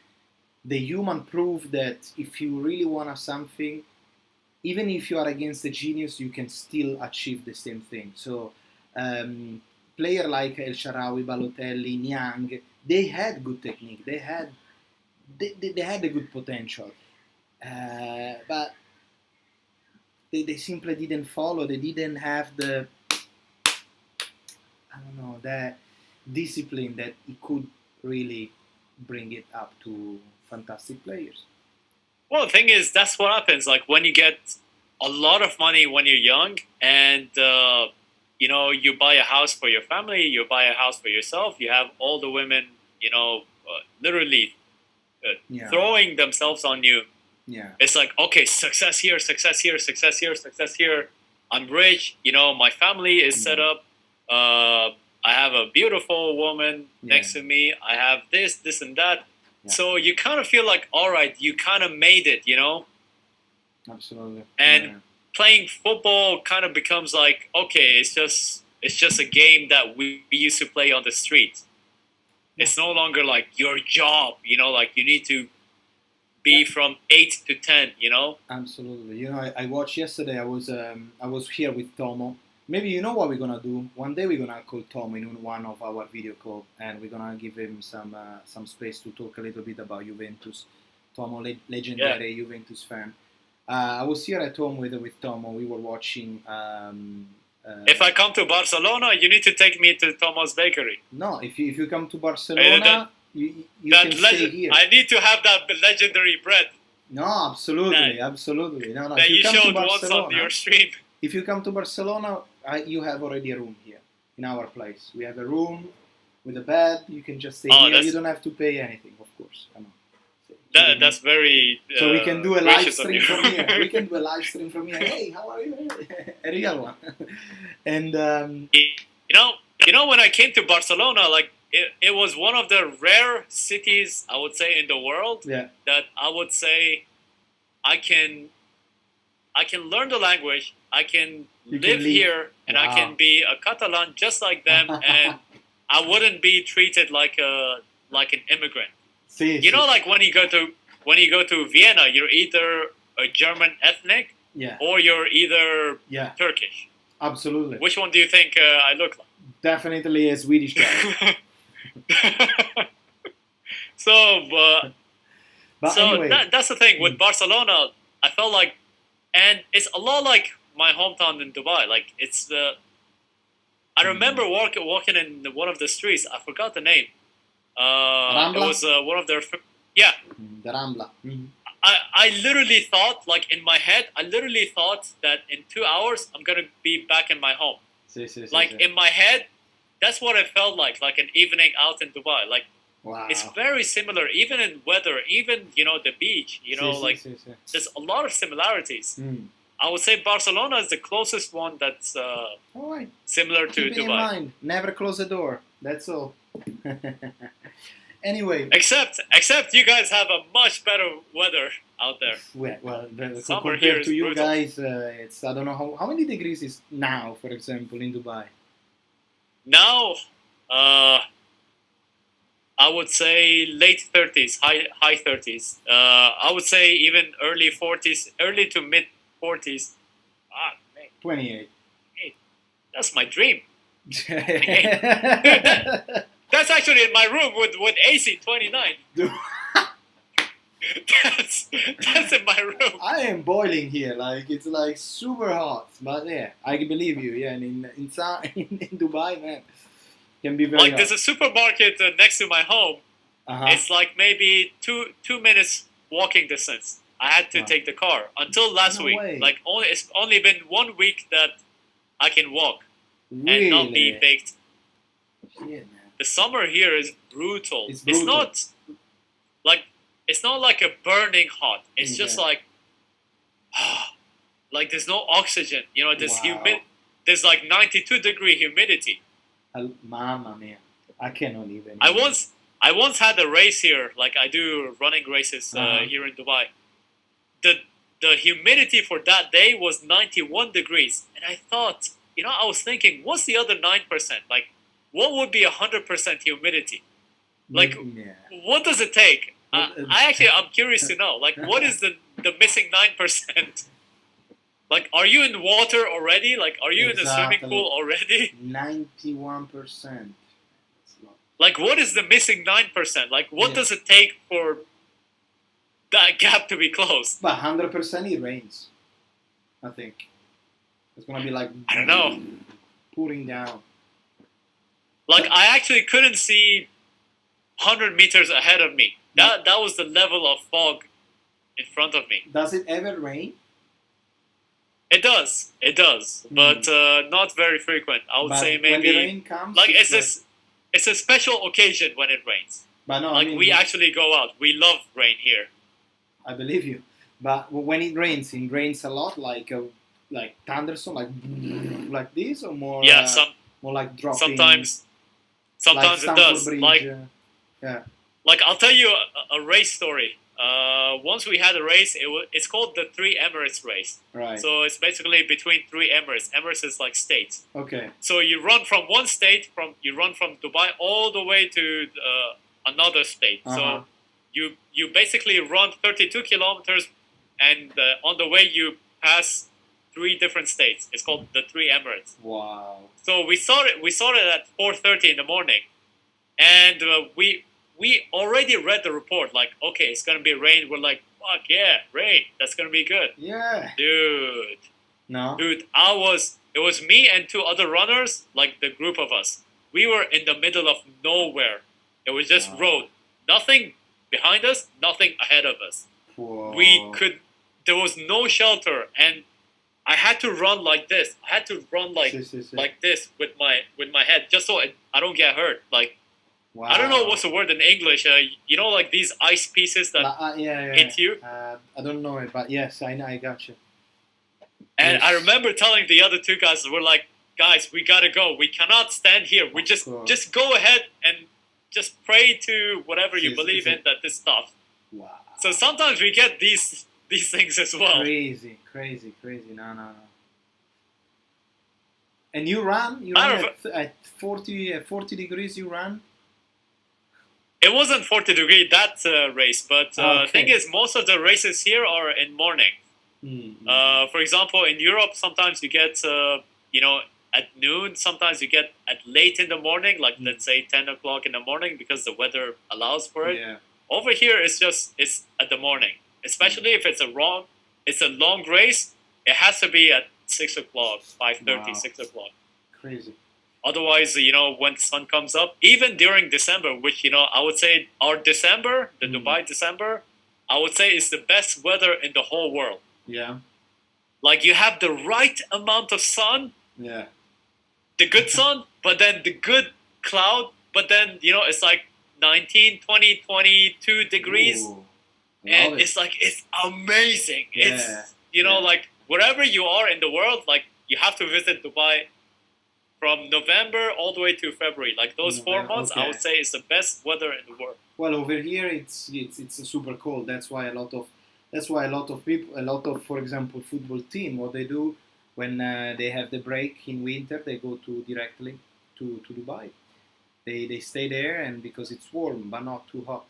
the human proof that if you really want something, even if you are against a genius, you can still achieve the same thing. So. Player like El Sharawi, Balotelli, Niang, they had good technique. They had a good potential, but they simply didn't follow. They didn't have the that discipline that it could really bring it up to fantastic players. Well, the thing is, that's what happens. Like when you get a lot of money when you're young, and you buy a house for your family, you buy a house for yourself, you have all the women, literally throwing themselves on you. Yeah. It's like, okay, success here, success here, success here, success here. I'm rich, my family is set up. I have a beautiful woman next to me. I have this, and that. Yeah. So you kind of feel like, all right, you kind of made it, Absolutely. And playing football kind of becomes like, okay, it's just a game that we used to play on the street. It's no longer like your job, like you need to be from 8 to 10, Absolutely. I watched yesterday. I was here with Tomo. Maybe you know what we're gonna do. One day we're gonna call Tomo in one of our video call, and we're gonna give him some space to talk a little bit about Juventus. Tomo, legendary Juventus fan. I was here at home with Tomo. We were watching. If I come to Barcelona, you need to take me to Tomo's bakery. No, if you come to Barcelona, you can stay here. I need to have that legendary bread. No, absolutely. No. That you showed once on your stream. If you come to Barcelona, you have already a room here in our place. We have a room with a bed. You can just stay here. You don't have to pay anything, of course. Come on. That's very. So we can do a live stream from here. We can do a live stream from here. Hey, how are you? A real one. And when I came to Barcelona, like it was one of the rare cities I would say in the world that I would say I can learn the language. I can live here, and I can be a Catalan just like them, and I wouldn't be treated like an immigrant. Like when you go to Vienna, you're either a German ethnic or you're either Turkish. Absolutely. Which one do you think I look like? Definitely a Swedish guy. Anyway. That's the thing with Barcelona. I felt like, and it's a lot like my hometown in Dubai. Like it's I remember walking in one of the streets. I forgot the name. It was one of their the Rambla. Mm-hmm. I literally thought, like in my head, that in 2 hours I'm gonna be back in my home. In my head, that's what it felt like an evening out in Dubai. Like it's very similar, even in weather, even the beach. There's a lot of similarities. I would say Barcelona is the closest one that's similar to Keep Dubai. In mind, never close the door. That's all. Anyway. Except you guys have a much better weather out there. Well, Summer here compared is to you brutal. guys, it's I don't know how many degrees is now, for example, in Dubai. Now, I would say late 30s, high 30s. I would say even early 40s, early to mid 40s. Ah, man, 28. that's my dream. That's actually in my room with AC 29. that's in my room. I am boiling here, like it's like super hot. But yeah, I believe you. Yeah, and in Dubai, man, can be very like hot. there's a supermarket next to my home. It's like maybe two minutes walking distance. I had to take the car until last week. Way. Like it's only been 1 week that I can walk and not be baked. Shit, man. The summer here is brutal. It's brutal. It's not like a burning hot. It's just like there's no oxygen. You know, there's humid. There's like 92-degree humidity. Mamma mia! I cannot even. I once had a race here. Like I do running races here in Dubai. The humidity for that day was 91 degrees, and I thought, I was thinking, what's the other 9%? Like, what would be 100% humidity? Like, what does it take? I'm curious to know. Like, what is the missing 9%? Like, are you in water already? Like, are you in a swimming pool already? 91%. Like, what is the missing 9%? Like, what does it take for that gap to be closed? But 100% it rains. I think it's gonna be like I don't know, pouring down. Like I actually couldn't see 100 meters ahead of me. That was the level of fog in front of me. Does it ever rain? It does, but not very frequent. I would say maybe when the rain comes, like it's a special occasion when it rains. But no, like we actually go out. We love rain here. I believe you. But when it rains a lot, like thunderstorm, like this, or more. Yeah, more like dropping. Sometimes like it does. Bridge, yeah. Like I'll tell you a race story. Once we had a race. It's called the Three Emirates race. Right. So it's basically between three Emirates. Emirates is like states. Okay. So you run from one state, you run from Dubai all the way to another state. So you basically run 32 kilometers, and on the way you pass 3 different states. It's called the Three Emirates. Wow. So we started at 4:30 in the morning, and we already read the report. Like, okay, it's gonna be rain. We're like, fuck yeah, rain. That's gonna be good. Yeah. Dude. No. Dude, it was me and 2 other runners, like the group of us. We were in the middle of nowhere. It was just road. Nothing behind us, nothing ahead of us. Whoa. There was no shelter, and I had to run like this. I had to run like this with my head, just so I don't get hurt. Like, wow. I don't know what's the word in English. Like these ice pieces that hit you. I don't know it, but yes, I got you. And I remember telling the other 2 guys, we're like, guys, we gotta go. We cannot stand here. We just go ahead and just pray to whatever you believe in that this stuff. Wow. So sometimes we get these things as well. Crazy. No. And you ran at 40 degrees. You ran. It wasn't 40 degree that race, but the thing is, most of the races here are in morning. Mm-hmm. For example, in Europe, sometimes you get at noon. Sometimes you get at late in the morning, like let's say 10 o'clock in the morning, because the weather allows for it. Yeah. Over here, it's at the morning. Especially if it's a long race, it has to be at 6 o'clock, 5:30, 6 o'clock. Crazy. Otherwise, when the sun comes up, even during December, which, I would say our December, the Dubai December, I would say is the best weather in the whole world. Yeah. Like you have the right amount of sun. Yeah. The good sun, but then the good cloud, but then, it's like 19, 20, 22 degrees. Ooh. And it's amazing. Yeah. It's, like wherever you are in the world, like you have to visit Dubai from November all the way to February. Like those 4 months, I Okay. would say is the best weather in the world. Well, over here it's super cold. That's why a lot of people, a lot of, for example, football team, what they do when they have the break in winter, they go directly to Dubai. They stay there, and because it's warm but not too hot.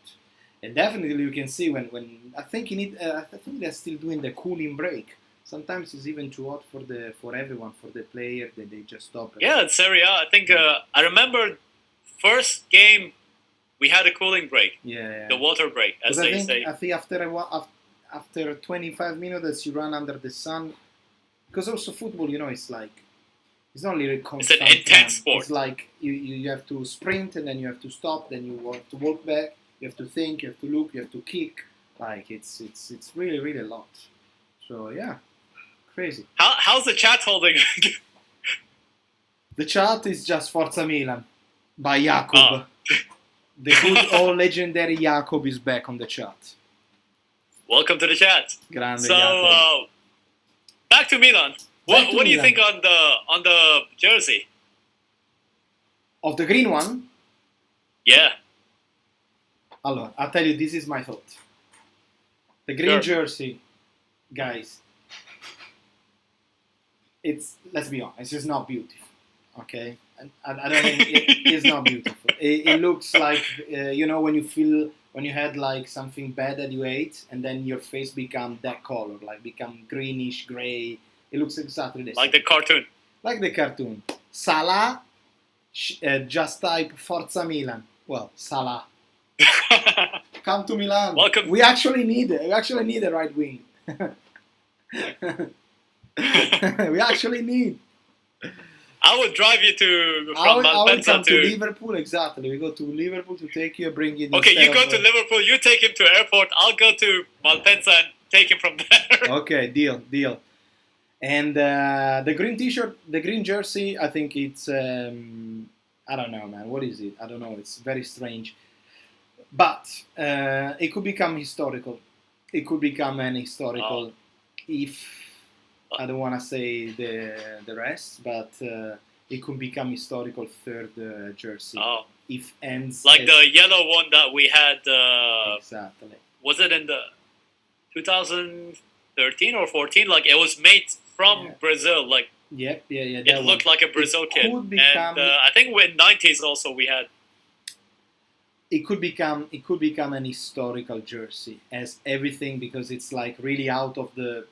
And definitely you can see when I think I think they're still doing the cooling break. Sometimes it's even too hot for everyone, for the player, that they just stop. Yeah, it's Serie A. I think I remember first game we had a cooling break, Yeah. the water break, as they say. I think after 25 minutes you run under the sun, because also football, it's like it's not really constant. It's an intense sport. It's like you have to sprint, and then you have to stop, then you have to walk back, you have to think, you have to look, you have to kick. Like it's really really a lot. So yeah, crazy. How's the chat holding? The chat is just Forza Milan by Jacob. Oh. The good old legendary Jacob is back on the chat. Welcome to the chat. Grande So Jacob. back to Milan. Back to What do you Milan. think on the jersey? Of the green one? Yeah. Allora, I'll tell you, this is my thought. The green jersey, guys, let's be honest, it's not beautiful, okay? I don't think it's not beautiful. It looks like, when you had like something bad that you ate, and then your face become that color, like become greenish, gray. It looks exactly the same. Like the cartoon. Like the cartoon. Salah, just type Forza Milan. Well, Salah. Come to Milan. Welcome. We actually need a right wing. We actually need. I would drive you from I would Malpensa come to Liverpool, exactly. We go to Liverpool to take you, bring you. Okay, you go to Liverpool, you take him to airport, I'll go to Malpensa and take him from there. Okay, deal. And the green T-shirt, the green jersey, I think it's, I don't know, man. What is it? I don't know. It's very strange. But it could become historical. It could become an historical if... I don't want to say the rest, but it could become historical third jersey. Oh. If ends like the yellow one that we had. Exactly. Was it in the 2013 or 14? Like it was made from Brazil. Like yeah. It looked like a Brazil kit. Could become, and I think in 90s also we had. It could become an historical jersey as everything, because it's like really out of the.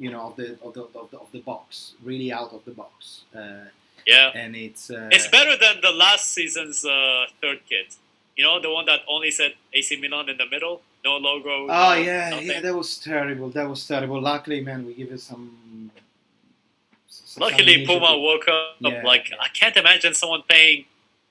Of the box, really out of the box. Yeah, and it's better than the last season's third kit. The one that only said AC Milan in the middle, no logo. Oh nothing. that was terrible. Luckily, man, we give it some. Luckily, Puma woke up. I can't imagine someone paying.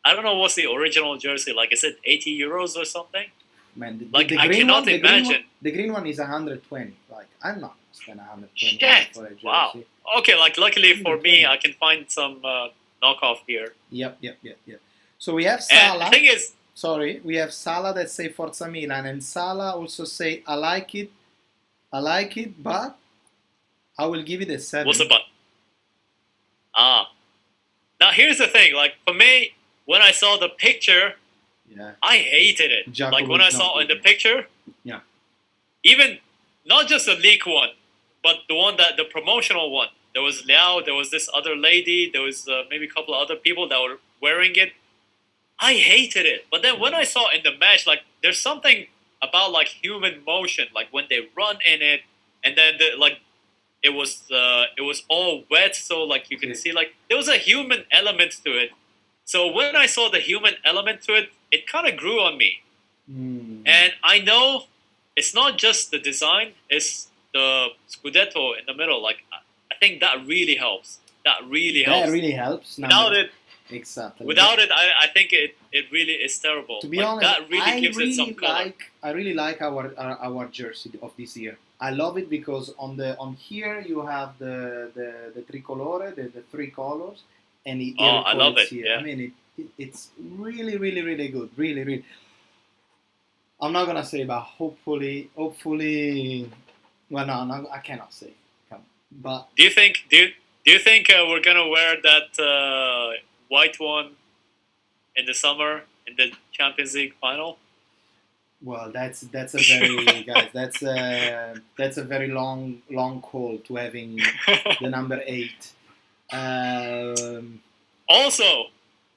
I don't know what's the original jersey. Like, is it 80 euros or something? Man, I cannot imagine. The green one is 120. Like, I'm not spend 120 for a jersey. Wow. Okay, luckily for me, I can find some knockoff here. Yep. So we have Salah. And the thing is... Sorry, we have Salah that say Forza Milan, and Salah also say, I like it, but I will give it a 7. What's the but? Now here's the thing, like, for me, when I saw the picture, I hated it. Jacob, like, when I saw in the picture, even, not just the leak one, but the promotional one. There was Liao, there was this other lady, there was maybe a couple of other people that were wearing it. I hated it. But then when I saw in the match, like, there's something about, like, human motion, like, when they run in it, and then, it was all wet, so, like, you can see, like, there was a human element to it. So when I saw the human element to it, it kind of grew on me. And I know it's not just the design, it's the Scudetto in the middle. Like, I think that really helps. That really helps. Without it, exactly. Without it, I think it really is terrible. To be honest, that really gives it some color. I really like our jersey of this year. I love it because on here you have the tricolore, the three colors, and I love it. Here. Yeah. I mean, it's really, really, really good. Really, really. I'm not gonna say, but hopefully. Well, no, I cannot say. But do Do you think we're gonna wear that white one in the summer in the Champions League final? Well, that's a very guys. That's a very long call to having the number 8. Also,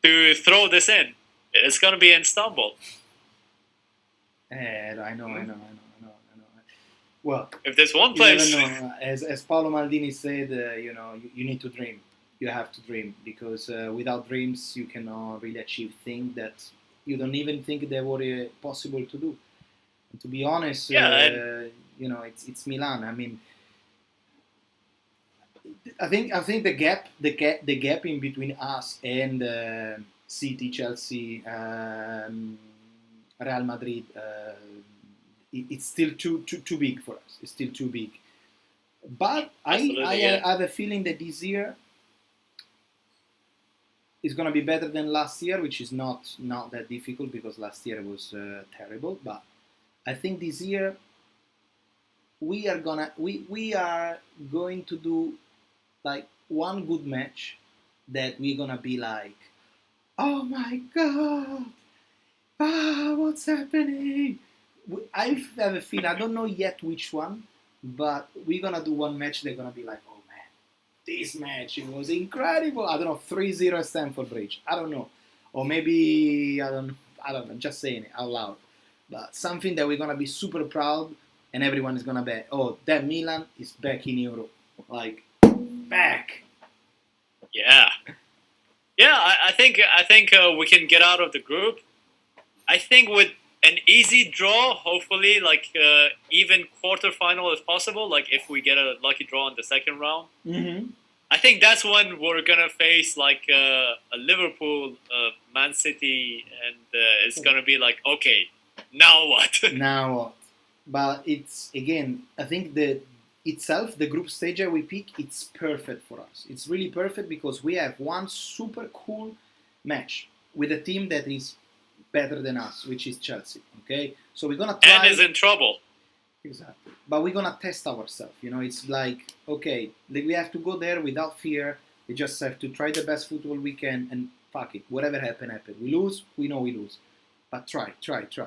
to throw this in, it's gonna be in Istanbul. I know. Well, if there's one you place, never know. As Paolo Maldini said, you need to dream. You have to dream because without dreams, you cannot really achieve things that you don't even think they were possible to do. And to be honest, it's Milan. I mean, I think the gap in between us and City, Chelsea, Real Madrid, it's still too big for us. It's still too big. But I have a feeling that this year is going to be better than last year, which is not that difficult because last year was terrible. But I think this year we are going to do like one good match that we're gonna be like, oh my god, what's happening? I have a feeling, I don't know yet which one, but we're gonna do one match. They're gonna be like, oh man, this match, it was incredible. I don't know, 3-0 at Stamford Bridge. I don't know, or maybe I don't know. Just saying it out loud, but something that we're gonna be super proud, and everyone is gonna be, oh, that Milan is back in Europe, like back. Yeah. I think we can get out of the group. I think with an easy draw, hopefully, like even quarterfinal if possible. Like if we get a lucky draw in the second round, I think that's when we're gonna face like a Liverpool, Man City, and it's gonna be like, okay, now what? Now what? But it's again, I think the group stage that we pick, it's perfect for us. It's really perfect because we have one super cool match with a team that is better than us, which is Chelsea. Okay, so we're gonna try. And is in trouble. Exactly. But we're gonna test ourselves. It's like, okay, we have to go there without fear. We just have to try the best football we can, and fuck it, whatever happen. We lose, we know we lose, but try.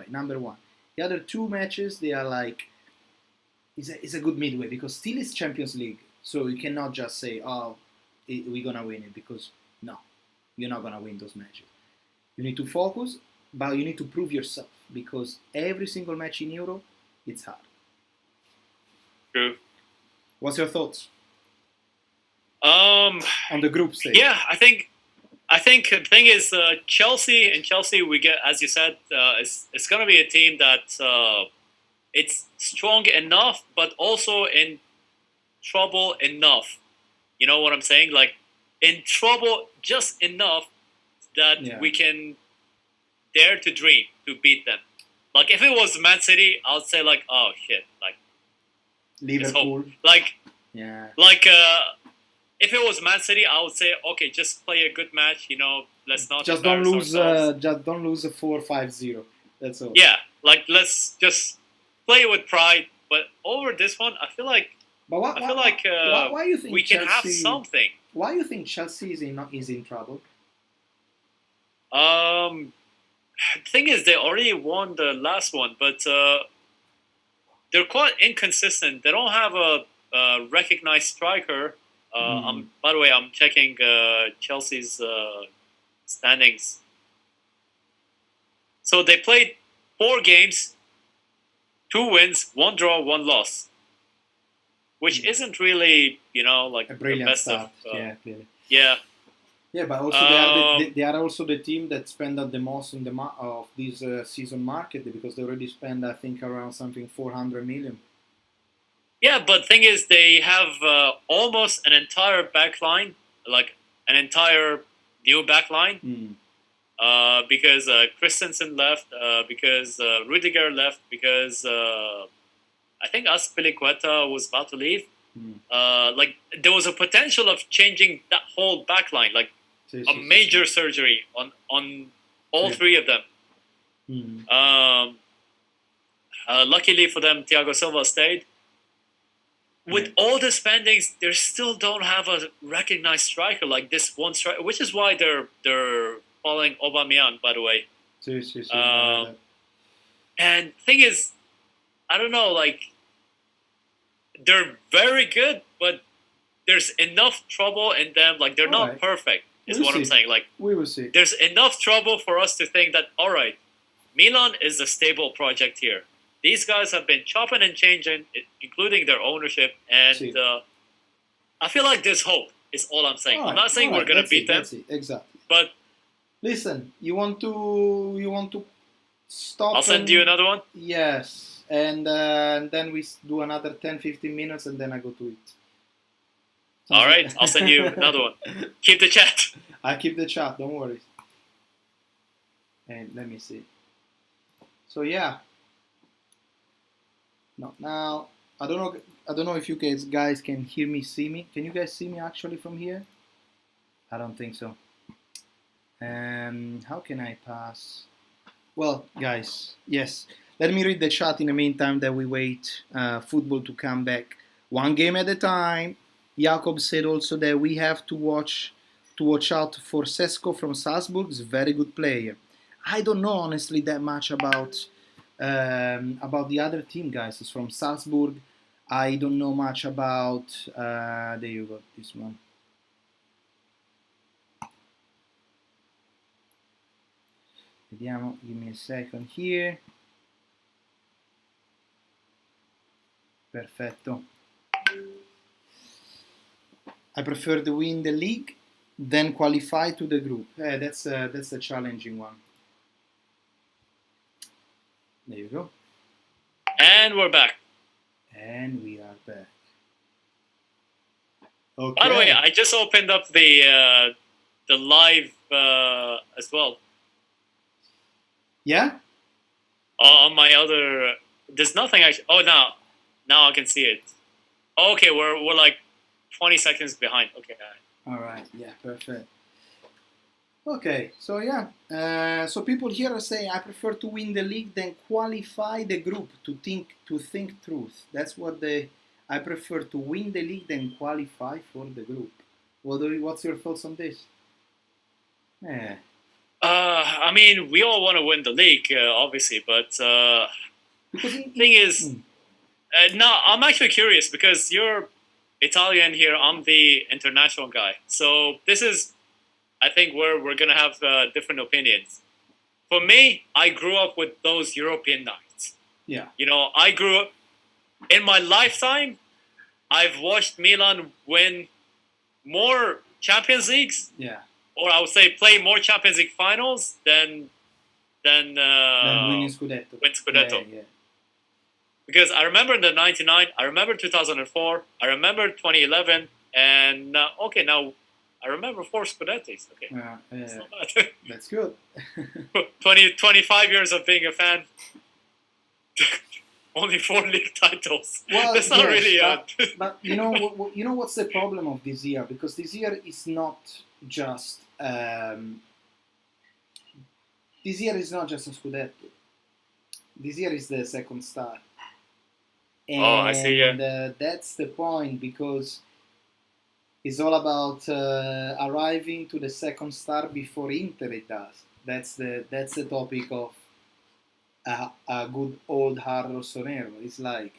Number one. The other two matches, they are like, it's a good midway because still it's Champions League, so you cannot just say, oh, we're gonna win it, because no, you're not gonna win those matches. You need to focus, but you need to prove yourself because every single match in Euro, it's hard. True. What's your thoughts? On the group stage? Yeah, I think the thing is Chelsea we get, as you said, it's gonna be a team that it's strong enough, but also in trouble enough. You know what I'm saying? Like in trouble just enough that we can dare to dream to beat them. Like if it was Man City, I would say like, oh shit, like Liverpool. Like if it was Man City, I would say, okay, just play a good match. Let's not just don't lose. Just don't lose a 4-5-0. That's all. Yeah, like let's just play with pride. But over this one, I feel like. But why you think we Chelsea, can have something? Why do you think Chelsea is in trouble? The thing is, they already won the last one, but they're quite inconsistent. They don't have a recognized striker. By the way, I'm checking Chelsea's standings. So they played 4 games, 2 wins, 1 draw, 1 loss, which isn't really, like a brilliant the best start. of. Yeah, but also they are also the team that spend the most in of this season market, because they already spend, I think, around something 400 million. Yeah, but thing is, they have almost an entire backline, like an entire new backline, because Christensen left, because Rudiger left, because I think Azpilicueta was about to leave. Like there was a potential of changing that whole backline, like a major surgery on all 3 of them. Luckily for them, Thiago Silva stayed. with all the spendings, they still don't have a recognized striker like this one striker, which is why they're following Aubameyang, by the way. And thing is, I don't know, like they're very good, but there's enough trouble in them. Like they're not perfect, is what I'm saying. Like we will see. There's enough trouble for us to think that all right, Milan is a stable project here. These guys have been chopping and changing, including their ownership, and I feel like there's hope. Is all I'm saying. I'm not saying we're gonna beat them. Exactly. But listen, you want to stop. I'll send you another one. Yes, and then we do another 10-15 minutes, and then I go to eat. All right, I'll send you another one. Keep the chat. I keep the chat. Don't worry. And let me see. So yeah. No, now I don't know if you guys can hear me, see me. Can you guys see me actually from here? I don't think so. How can I pass? Well, guys, yes. Let me read the chat in the meantime that we wait football to come back. One game at a time. Jakob said also that we have to watch out for Sesko from Salzburg. He's a very good player. I don't know honestly that much about the other team, guys. It's from Salzburg. I don't know much about. There you go. This one. Vediamo. Give me a second here. Perfetto. I prefer to win the league, then qualify to the group. That's a challenging one. There you go. And we're back. And we are back. Okay. By the way, I just opened up the live as well. Yeah? On my other, there's nothing actually. Oh, now I can see it. Okay, we're like 20 seconds behind. Okay. All right. Yeah. Perfect. Okay. So yeah. So people here are saying I prefer to win the league than qualify the group to think truth. That's what I prefer to win the league than qualify for the group. What's your thoughts on this? Yeah. I mean, we all want to win the league, obviously, but because thing is, no, I'm actually curious because you're Italian here. I'm the international guy, so this is, I think, where we're gonna have different opinions. For me, I grew up with those European nights. Yeah. You know, I grew up in my lifetime. I've watched Milan win more Champions Leagues. Yeah. Or I would say play more Champions League finals than winning Scudetto. Win Scudetto. Yeah. Because I remember in the 99, I remember 2004, I remember 2011, and now I remember 4 Scudettis. Okay, that's not bad. That's good. 25 years of being a fan, only 4 league titles. Well, that's not really. But you know what's the problem of this year? Because this year is not just. This year is not just a Scudetto. This year is the second star. And I see. Yeah. That's the point, because it's all about arriving to the second star before Inter it does. That's the topic of a good old hard rossonero. It's like,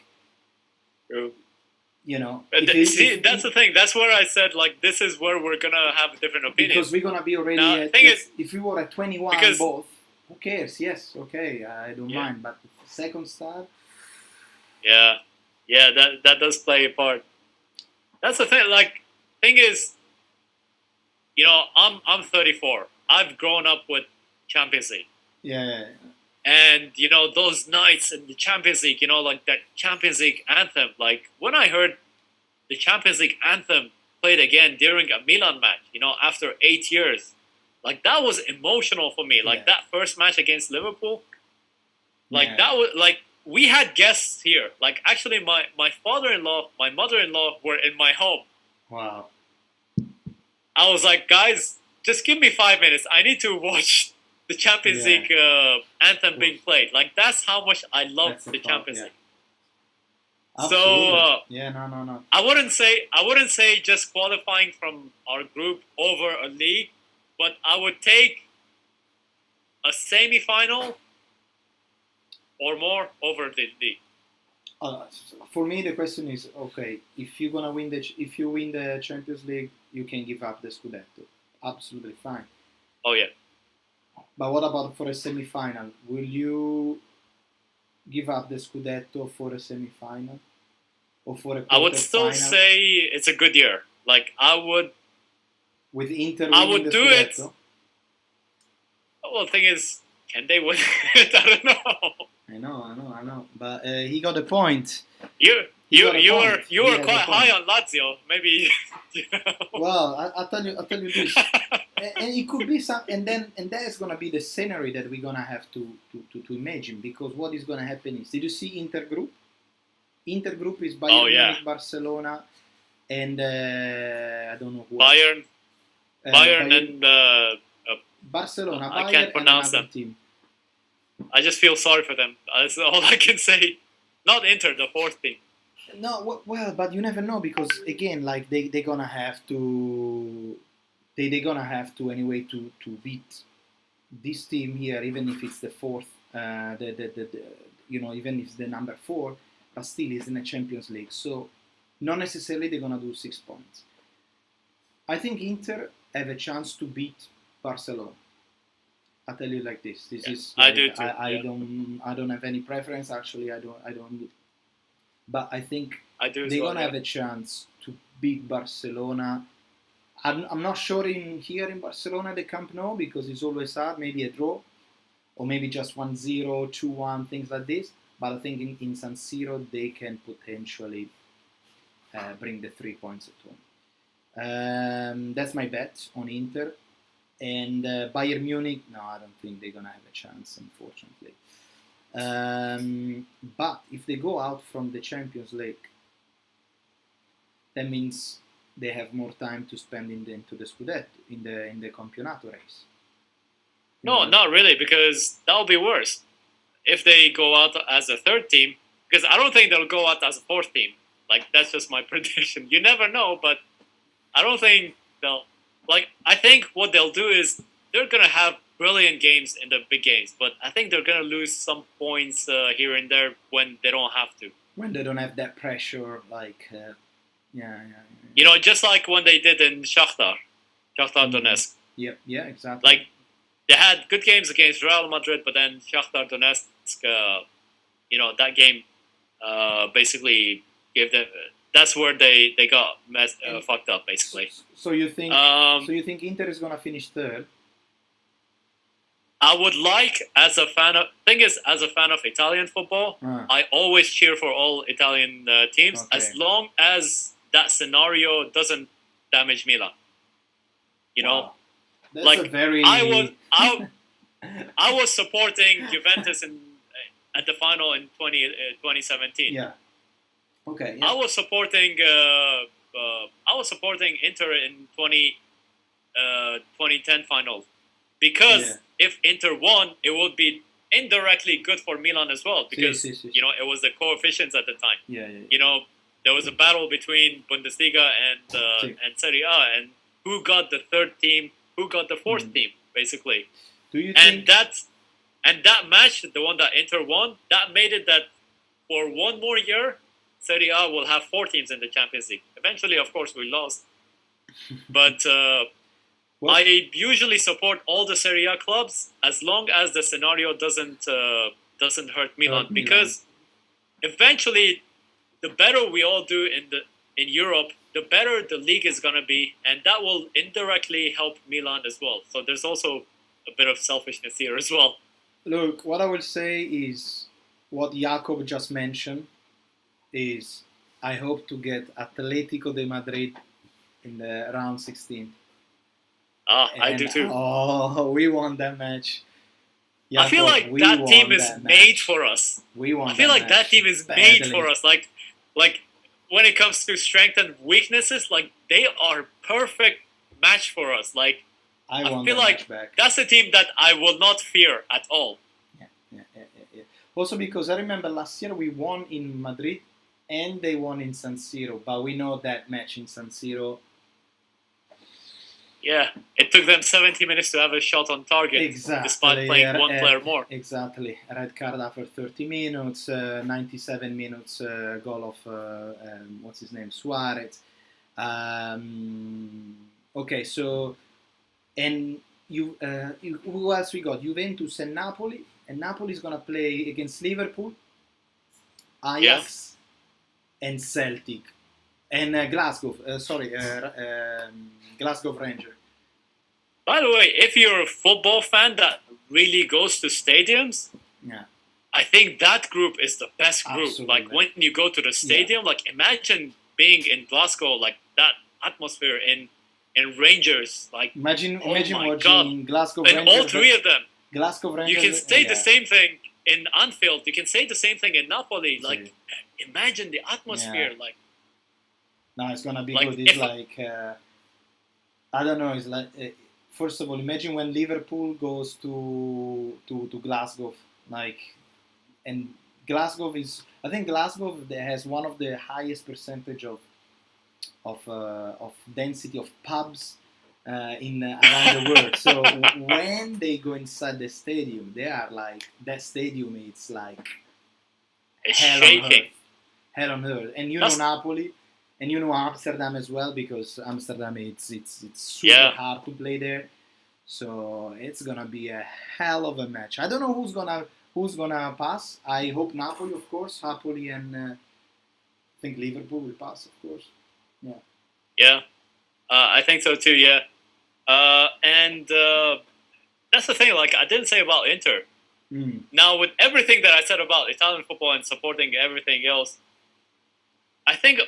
you know. That's the thing. That's where I said, like, this is where we're gonna have different opinions. Because we're gonna be already. Now, if we were at 21 both, who cares? Yes, okay, I don't mind. But the second star. Yeah, that does play a part. That's the thing. Like, thing is, you know, I'm 34. I've grown up with Champions League. Yeah. And you know, those nights in the Champions League, you know, like that Champions League anthem. Like when I heard the Champions League anthem played again during a Milan match, you know, after 8 years, like that was emotional for me. Like that first match against Liverpool, like that was like. We had guests here. Like, actually, my father-in-law, my mother-in-law were in my home. Wow. I was like, guys, just give me 5 minutes. I need to watch the Champions League anthem being played. Like, that's how much I love the Champions League. Absolutely. So Yeah, no. I wouldn't say just qualifying from our group over a league, but I would take a semi-final or more over the league. For me, the question is, okay, if you're gonna win if you win the Champions League, you can give up the Scudetto. Absolutely fine. Oh yeah. But what about for a semi-final? Will you give up the Scudetto for a semi-final or for a I would still quarter-final say it's a good year. Like I would with Inter I winning would the do it. Scudetto? Well, the thing is, can they win it? I don't know. I know. But he got a point. You He got a were point. you He were has quite a point. high on Lazio. Maybe. You know. Well, I'll tell you this, and it could be some, and that's gonna be the scenario that we're gonna have to imagine, because what is gonna happen is, did you see Intergroup? Intergroup is Bayern Munich, Barcelona, and I don't know who else. Bayern and Barcelona, I Bayern, can't pronounce and another them. team. I just feel sorry for them. That's all I can say. Not Inter, the fourth team. No, well, but you never know, because again, like they're gonna have to, they're gonna have to anyway to beat this team here, even if it's the fourth, the even if it's the number 4, but still is in the Champions League. So not necessarily they're gonna do 6 points. I think Inter have a chance to beat Barcelona. I tell you like this. This is like, I do too. I don't have any preference. Actually, I don't. But I think they're gonna have a chance to beat Barcelona. I'm not sure here in Barcelona, the Camp Nou, because it's always hard. Maybe a draw, or maybe just 1-0, 2-1, things like this. But I think in San Siro they can potentially bring the 3 points at home. That's my bet on Inter. And Bayern Munich, no, I don't think they're gonna have a chance, unfortunately. But if they go out from the Champions League, that means they have more time to spend into the Scudetto, in the Campionato race. No, not really, because that would be worse if they go out as a third team. Because I don't think they'll go out as a fourth team. Like, that's just my prediction. You never know, but I don't think they'll. Like, I think what they'll do is they're gonna have brilliant games in the big games, but I think they're gonna lose some points here and there when they don't have to. When they don't have that pressure, like, yeah. You know, just like when they did in Shakhtar Donetsk. Yeah, exactly. Like, they had good games against Real Madrid, but then Shakhtar Donetsk, that game basically gave them. That's where they got fucked up, basically. So you think Inter is gonna finish third? I would like, as a fan of Italian football, I always cheer for all Italian teams, as long as that scenario doesn't damage Milan. You know, that's like a very. I was supporting Juventus at the final in 2017. Yeah. Okay. Yeah. I was supporting Inter in 2010 final, because if Inter won, it would be indirectly good for Milan as well, because it was the coefficients at the time. Yeah. You know, there was a battle between Bundesliga and Serie A, and who got the third team, who got the fourth team, basically. Do you think? And that match, the one that Inter won, that made it that for one more year, Serie A will have 4 teams in the Champions League. Eventually, of course, we lost. But I usually support all the Serie A clubs as long as the scenario doesn't hurt Milan. Because eventually, the better we all do in Europe, the better the league is going to be. And that will indirectly help Milan as well. So there's also a bit of selfishness here as well. Look, what I will say is what Jacob just mentioned is I hope to get Atletico de Madrid in the round 16. I do too. Oh, we won that match. Jacob, I feel like that team is made for us. We won. I feel like that team is made for us. Like when it comes to strength and weaknesses, like they are perfect match for us. Like I feel like that's a team that I will not fear at all. Yeah. Also because I remember last year we won in Madrid and they won in San Siro. But we know that match in San Siro. Yeah, it took them 70 minutes to have a shot on target, despite playing one player more. Exactly. Red card after 30 minutes, 97 minutes goal of, what's his name, Suarez. Okay, so, and who else we got? Juventus and Napoli. And Napoli is going to play against Liverpool, Ajax, and Celtic. And Glasgow, Glasgow Ranger. By the way, if you're a football fan that really goes to stadiums, I think that group is the best group. Absolutely. Like when you go to the stadium, like imagine being in Glasgow, like that atmosphere in Rangers. Like imagine watching Glasgow and Rangers. all three of them. Glasgow Rangers. You can say the same thing in Anfield. You can say the same thing in Napoli. Like imagine the atmosphere. Like no, it's gonna be like good. It's like I don't know. It's like first of all, imagine when Liverpool goes to Glasgow, like, and Glasgow is. I think Glasgow has one of the highest percentage of density of pubs in around the world. So when they go inside the stadium, they are like that stadium. It's like hell shaking. on earth. Hell on earth. And you know Napoli. And you know Amsterdam as well, because Amsterdam it's super hard to play there, so it's gonna be a hell of a match. I don't know who's gonna pass. I hope Napoli, of course. Napoli and I think Liverpool will pass, of course. Yeah, I think so too. Yeah, and that's the thing. Like I didn't say about Inter. Now with everything that I said about Italian football and supporting everything else, I think.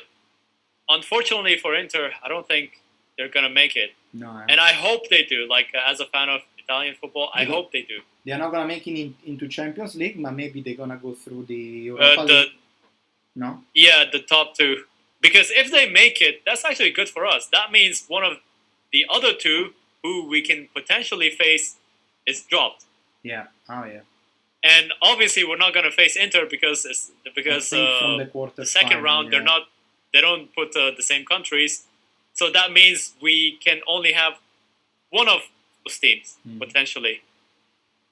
Unfortunately for Inter, I don't think they're gonna make it. No, and I hope they do. Like as a fan of Italian football, I hope they do. They're not gonna make it into Champions League, but maybe they're gonna go through the Europa League. No. Yeah, the top two. Because if they make it, that's actually good for us. That means one of the other two who we can potentially face is dropped. Yeah. Oh yeah. And obviously, we're not gonna face Inter because from the second round They don't put the same countries, so that means we can only have one of those teams potentially.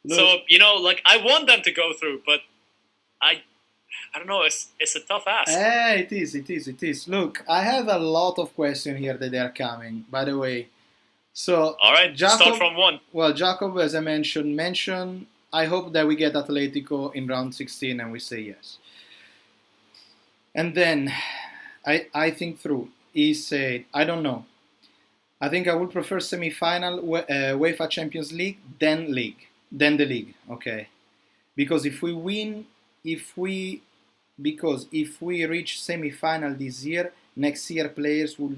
Look, so like I want them to go through, but I don't know. It's a tough ask. It is. Look, I have a lot of questions here that they are coming. By the way, so all right, Jacob, start from one. Well, Jacob, as I mentioned, I hope that we get Atletico in round 16, and we say yes. And then. I think through. He said, I don't know. I think I would prefer semi-final UEFA Champions League than the league. Okay, because if we reach semi-final this year, next year players will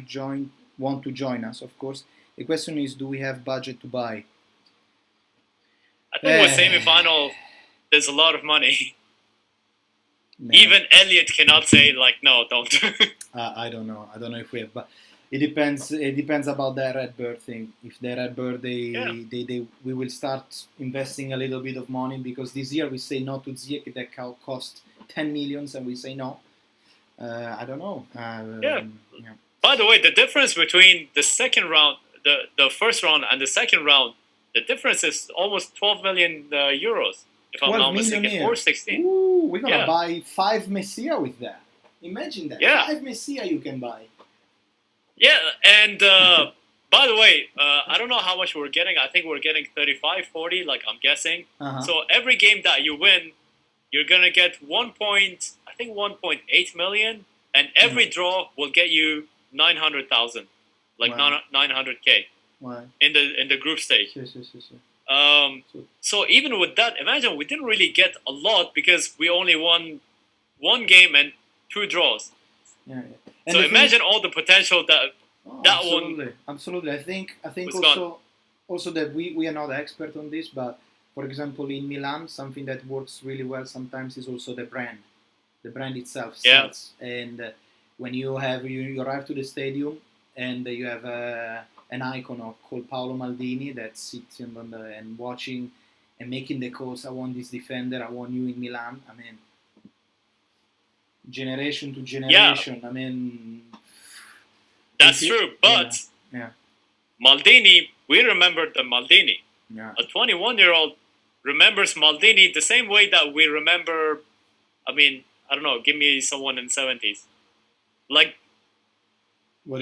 want to join us. Of course, the question is, do we have budget to buy? I think with semi-final, there's a lot of money. Man. Even Elliot cannot say like no, don't. I don't know if we have, but it depends. It depends about the Red Bird thing. If the Red Bird, we will start investing a little bit of money, because this year we say no to Ziyech that cost 10 millions, and we say no. I don't know. By the way, the difference between the second round, the first round, and the second round, the difference is almost 12 million euros. If I'm not mistaken, or 16. Ooh, we're gonna buy 5 Messia with that. Imagine that. 5 Messia you can buy. Yeah, and by the way, I don't know how much we're getting. I think we're getting 35, 40, like I'm guessing. So every game that you win, you're gonna get 1.8 million, and every draw will get you 900,000, like 900K. Wow. In the group stage. Sure. So even with that, imagine we didn't really get a lot because we only won 1 game and 2 draws. Yeah. So imagine all the potential that absolutely. one. Absolutely. I think also that we are not expert on this, but for example in Milan, something that works really well sometimes is also the brand. The brand itself sells, and when you arrive to the stadium and you have an icon called Paolo Maldini that sits and watching and making the calls. I want this defender. I want you in Milan. I mean, generation to generation. I mean, that's true. But Maldini, we remember the Maldini. Yeah. A 21-year-old remembers Maldini the same way that we remember. I mean, I don't know. Give me someone in 70s. Like a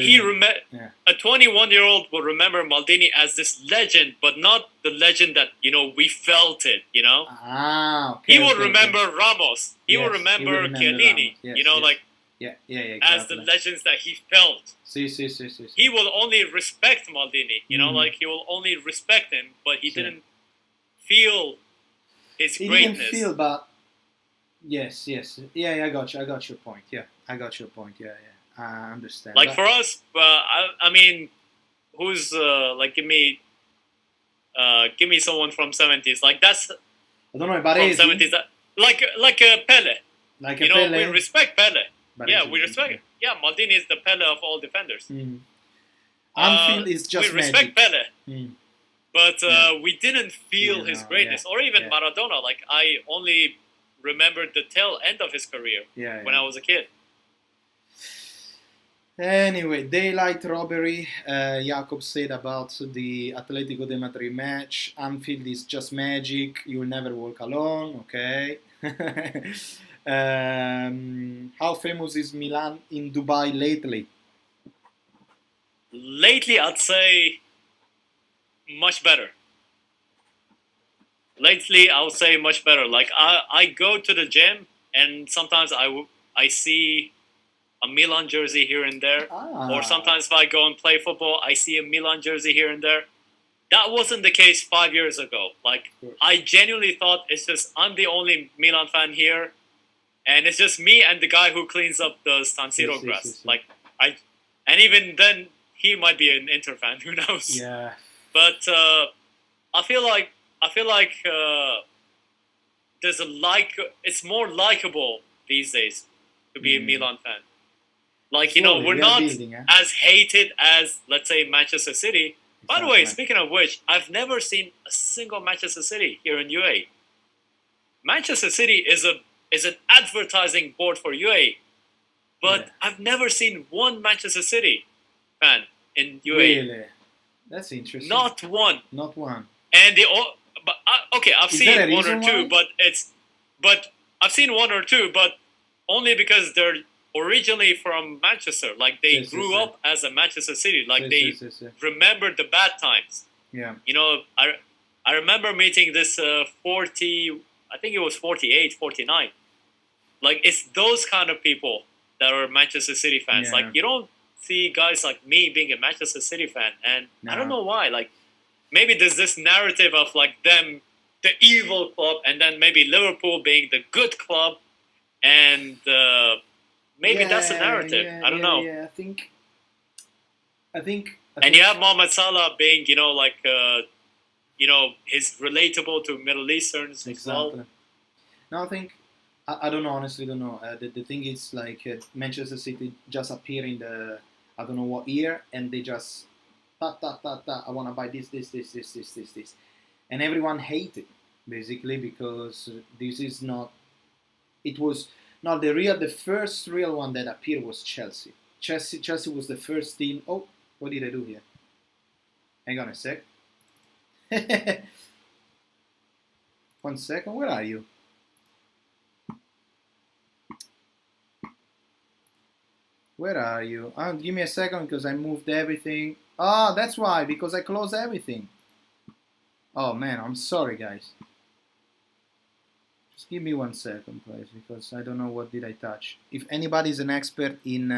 21-year-old will remember Maldini as this legend, but not the legend that we felt it. Okay, he will remember Ramos. He will remember Chiellini. Exactly. As the legends that he felt. He will only respect Maldini. Like he will only respect him, but he didn't feel his greatness. Didn't feel, but yes. Yeah, I got your point. Yeah, I got your point. Yeah. I understand. Like for us, I mean, who's give me someone from 70s. Like that's I don't know, Baresi. From 70s. Like Pele. Like Pele. We respect Pele. Baresi. Yeah, we respect. Yeah, Maldini is the Pele of all defenders. Anfield is just we respect magic. Pele, but we didn't feel his greatness, or even Maradona. Like I only remembered the tail end of his career when I was a kid. Anyway, daylight robbery. Jacob said about the Atletico de Madrid match. Anfield is just magic. You'll never walk alone. Okay. How famous is Milan in Dubai lately? Lately, I'd say much better. Lately, I would say much better. Like I go to the gym, and sometimes I see a Milan jersey here and there. Or sometimes if I go and play football, I see a Milan jersey here and there. That wasn't the case 5 years ago. Like, I genuinely thought it's just I'm the only Milan fan here, and it's just me and the guy who cleans up the San Siro grass. Like, and even then, he might be an Inter fan. Who knows? Yeah. But I feel like there's it's more likable these days to be a Milan fan. Like, we're not as hated as, let's say, Manchester City. By the way, speaking of which, I've never seen a single Manchester City here in UAE. Manchester City is an advertising board for UAE. But I've never seen one Manchester City fan in UAE. Really? That's interesting. Not one. Not one. And I've seen one or two, but I've seen one or two, but only because they're originally from Manchester. Like they grew up as a Manchester City. Like they remembered the bad times. Yeah. I remember meeting this 40, I think it was 48, 49. Like it's those kind of people that are Manchester City fans. Yeah. Like you don't see guys like me being a Manchester City fan, and I don't know why. Like maybe there's this narrative of like them, the evil club, and then maybe Liverpool being the good club, and maybe that's a narrative. I don't know. Yeah, I think. And you have Mohamed Salah being, he's relatable to Middle Easterns as well. No, I think. I don't know, honestly don't know. The thing is, like, Manchester City just appear in the, I don't know what year, and they just, I want to buy this. And everyone hated, basically, because this is not, it was, not the first real one that appeared was Chelsea. Chelsea was the first team. Oh, what did I do here? Hang on a sec. 1 second, where are you? Where are you? Give me a second because I moved everything. Ah, that's why, because I closed everything. Oh man, I'm sorry guys. Just give me 1 second please, because I don't know what did I touch. If anybody is an expert in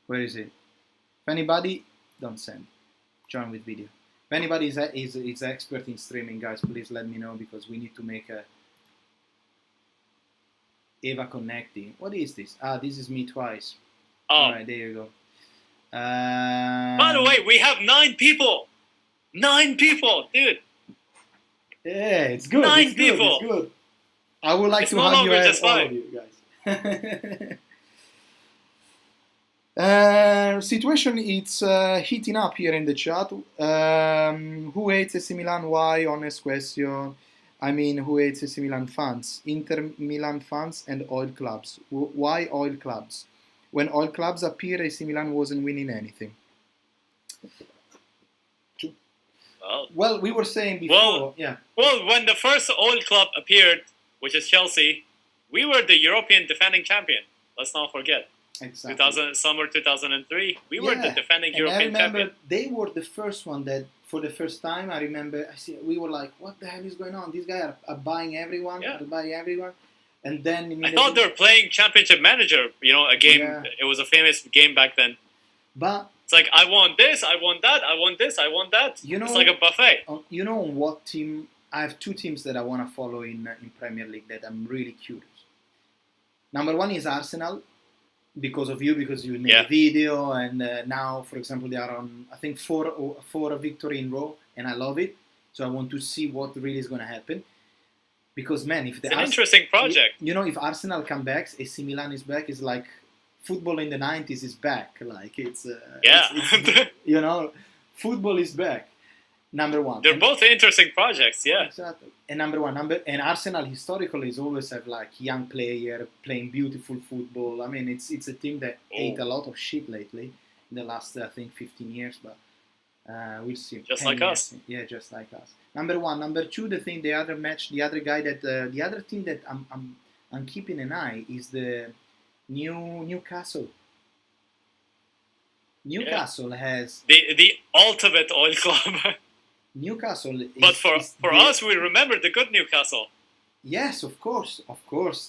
where is it? If anybody, don't send. Join with video. If anybody is expert in streaming, guys, please let me know, because we need to make a Eva connecting. What is this? This is me twice. Oh. Alright, there you go. By the way, we have 9 people. 9 people, dude. Yeah, it's good. 9 people. It's good. I would like to hug you all of you guys. Situation it's heating up here in the chat. Who hates AC Milan? Why? Honest question. I mean, who hates AC Milan fans? Inter Milan fans and oil clubs. Why oil clubs? When oil clubs appeared, AC Milan wasn't winning anything. Well, we were saying before, Well, when the first oil club appeared, which is Chelsea, we were the European defending champion. Let's not forget. Exactly. Summer 2003, we were the defending European champion. I remember they were the first one that, for the first time, we were like, what the hell is going on? These guys are buying everyone, And then I thought they were playing Championship Manager, a game. Yeah. It was a famous game back then. But it's like, I want this, I want that, I want this, I want that. It's like a buffet. You know what team? I have two teams that I want to follow in Premier League that I'm really curious. Number one is Arsenal, because of you, because you made a video, and now, for example, they are on, I think, four victory in row, and I love it. So I want to see what really is going to happen. Because, man, if it's an interesting project. If Arsenal come back, AC Milan is back, it's like football in the 90s is back. Like, it's football is back. Number one. They're both interesting projects, yeah. Exactly. And and Arsenal historically is always have like young player playing beautiful football. I mean, it's a team that ate a lot of shit lately in the last, I think, 15 years, but we'll see. Just like us. Yeah, just like us. Number one. Number two, the other team that I'm keeping an eye is the Newcastle. Newcastle has the ultimate oil club. Newcastle but for us, we remember the good Newcastle. Yes, of course,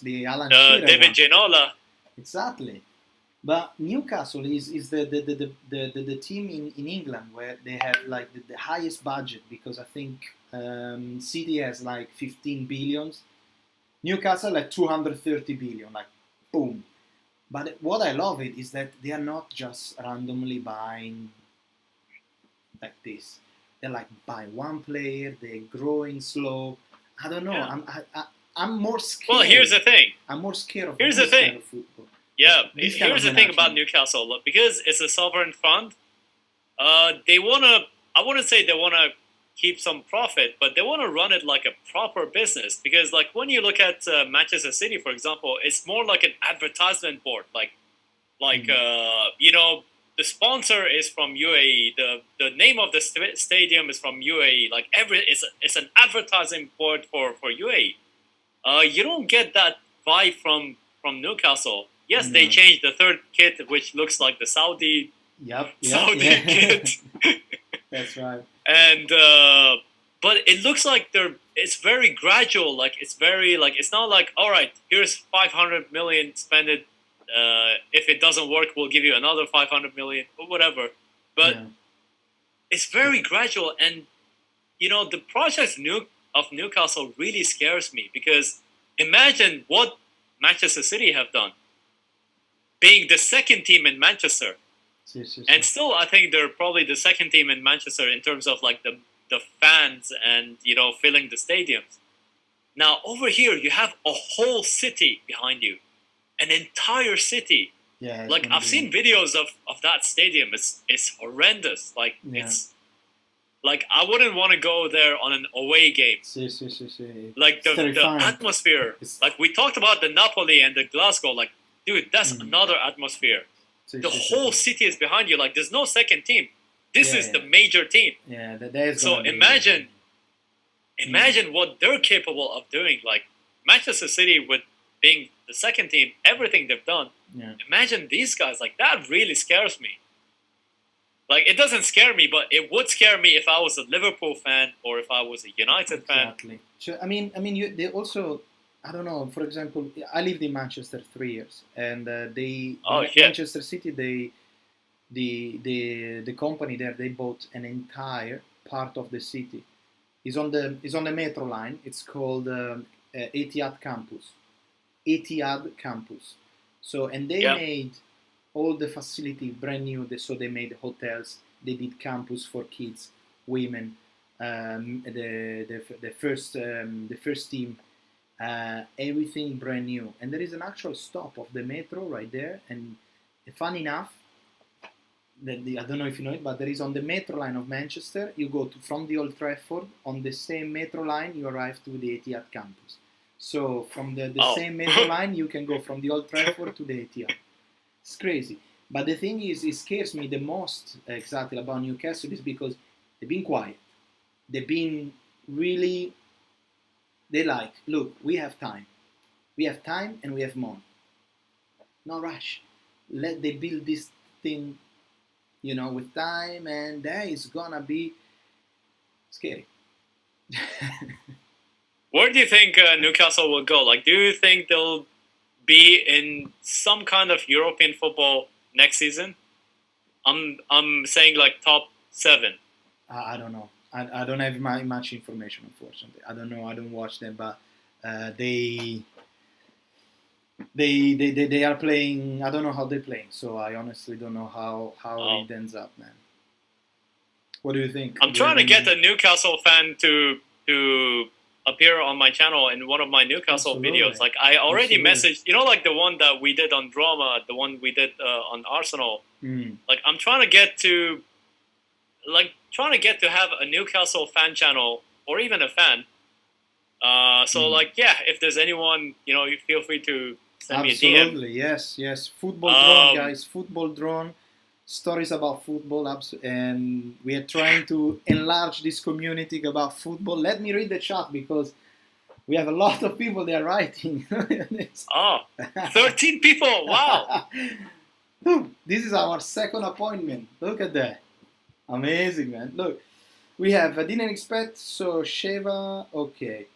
the Alan Shearer David Ginola. Exactly. But Newcastle is the team in England where they have like the highest budget, because I think City has like 15 billions. Newcastle like 230 billion, like boom. But what I love it is that they are not just randomly buying like this. They like buy one player. They're growing slow. I don't know. Yeah. I'm more scared. Well, here's the thing. I'm more scared of this kind of football. Yeah, here's the thing about Newcastle. Because it's a sovereign fund, they wanna. I wouldn't say they wanna keep some profit, but they wanna run it like a proper business. Because like when you look at Manchester City, for example, it's more like an advertisement board. The sponsor is from UAE. The name of the stadium is from UAE. Like it's an advertising board for UAE. You don't get that vibe from Newcastle. Yes, they changed the third kit, which looks like the Saudi kit. That's right. And but it looks like it's very gradual. Like it's very like it's not like, all right, here's 500 million, spend it. If it doesn't work, we'll give you another 500 million or whatever. But it's very gradual, and the project of Newcastle really scares me, because imagine what Manchester City have done, being the second team in Manchester, and still I think they're probably the second team in Manchester in terms of like the fans and filling the stadiums. Now over here you have a whole city behind you. An entire city. Yeah. Like I've seen videos of that stadium. It's horrendous. Like it's like I wouldn't want to go there on an away game. Like the atmosphere. Like we talked about the Napoli and the Glasgow. Like, dude, that's another atmosphere. The whole city is behind you. Like there's no second team. This is the major team. Yeah, that is. So imagine what they're capable of doing. Like Manchester City with being the second team, everything they've done. Yeah. Imagine these guys. Like that really scares me. Like it doesn't scare me, but it would scare me if I was a Liverpool fan or if I was a United fan. Exactly. So I mean, they also. I don't know. For example, I lived in Manchester 3 years, and Manchester City, the company there, they bought an entire part of the city. It's on the metro line. It's called Etihad Campus. Etihad Campus. So, and they made all the facility brand new. So they made hotels. They did campus for kids, women. The first team. Everything brand new, and there is an actual stop of the metro right there. And fun enough, I don't know if you know it, but there is on the metro line of Manchester. You go from the Old Trafford on the same metro line. You arrive to the Etihad campus. So from the Oh. same metro line, you can go from the Old Trafford to the Etihad. It's crazy. But the thing is, it scares me the most exactly about Newcastle is because they've been quiet. They've been really. They like, look, we have time. We have time and we have money. No rush. Let they build this thing, with time, and that is gonna be scary. Where do you think Newcastle will go? Like, do you think they'll be in some kind of European football next season? I'm saying like top 7. I don't know. I don't have much information, unfortunately. I don't know. I don't watch them, but they are playing. I don't know how they're playing, so I honestly don't know how it ends up, man. What do you think? I'm trying to get a Newcastle fan to appear on my channel in one of my Newcastle videos. Like, I already messaged, like the one that we did on Drama, the one we did on Arsenal. Like, I'm trying to get to have a Newcastle fan channel or even a fan. If there's anyone, you feel free to send me a DM. Absolutely, yes. Football drone, guys. Football drone. Stories about football, and we are trying to enlarge this community about football. Let me read the chat because we have a lot of people that are writing. 13 people! Wow! Look, this is our second appointment. Look at that. Amazing, man. Look, we have, I didn't expect, so Sheva, okay.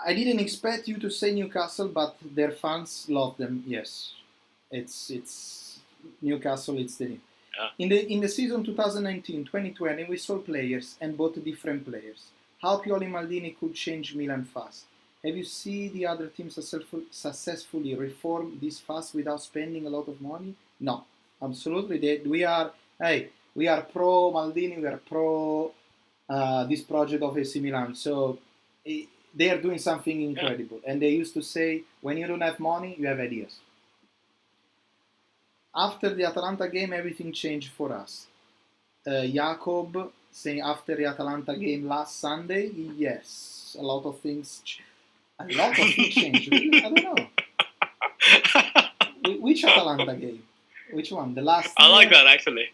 I didn't expect you to say Newcastle, but their fans love them. Yes, it's Newcastle. It's the in the season 2019-2020 we saw players and bought different players. How Pioli Maldini could change Milan fast. Have you seen the other teams successfully reform this fast without spending a lot of money? No, absolutely. We are pro Maldini. We are pro this project of AC Milan. So. They are doing something incredible. And they used to say, when you don't have money, you have ideas. After the Atalanta game, everything changed for us. Jacob saying after the Atalanta game last Sunday, yes, a lot of things changed. Really? I don't know. Which Atalanta game? Which one? The last I like that, actually.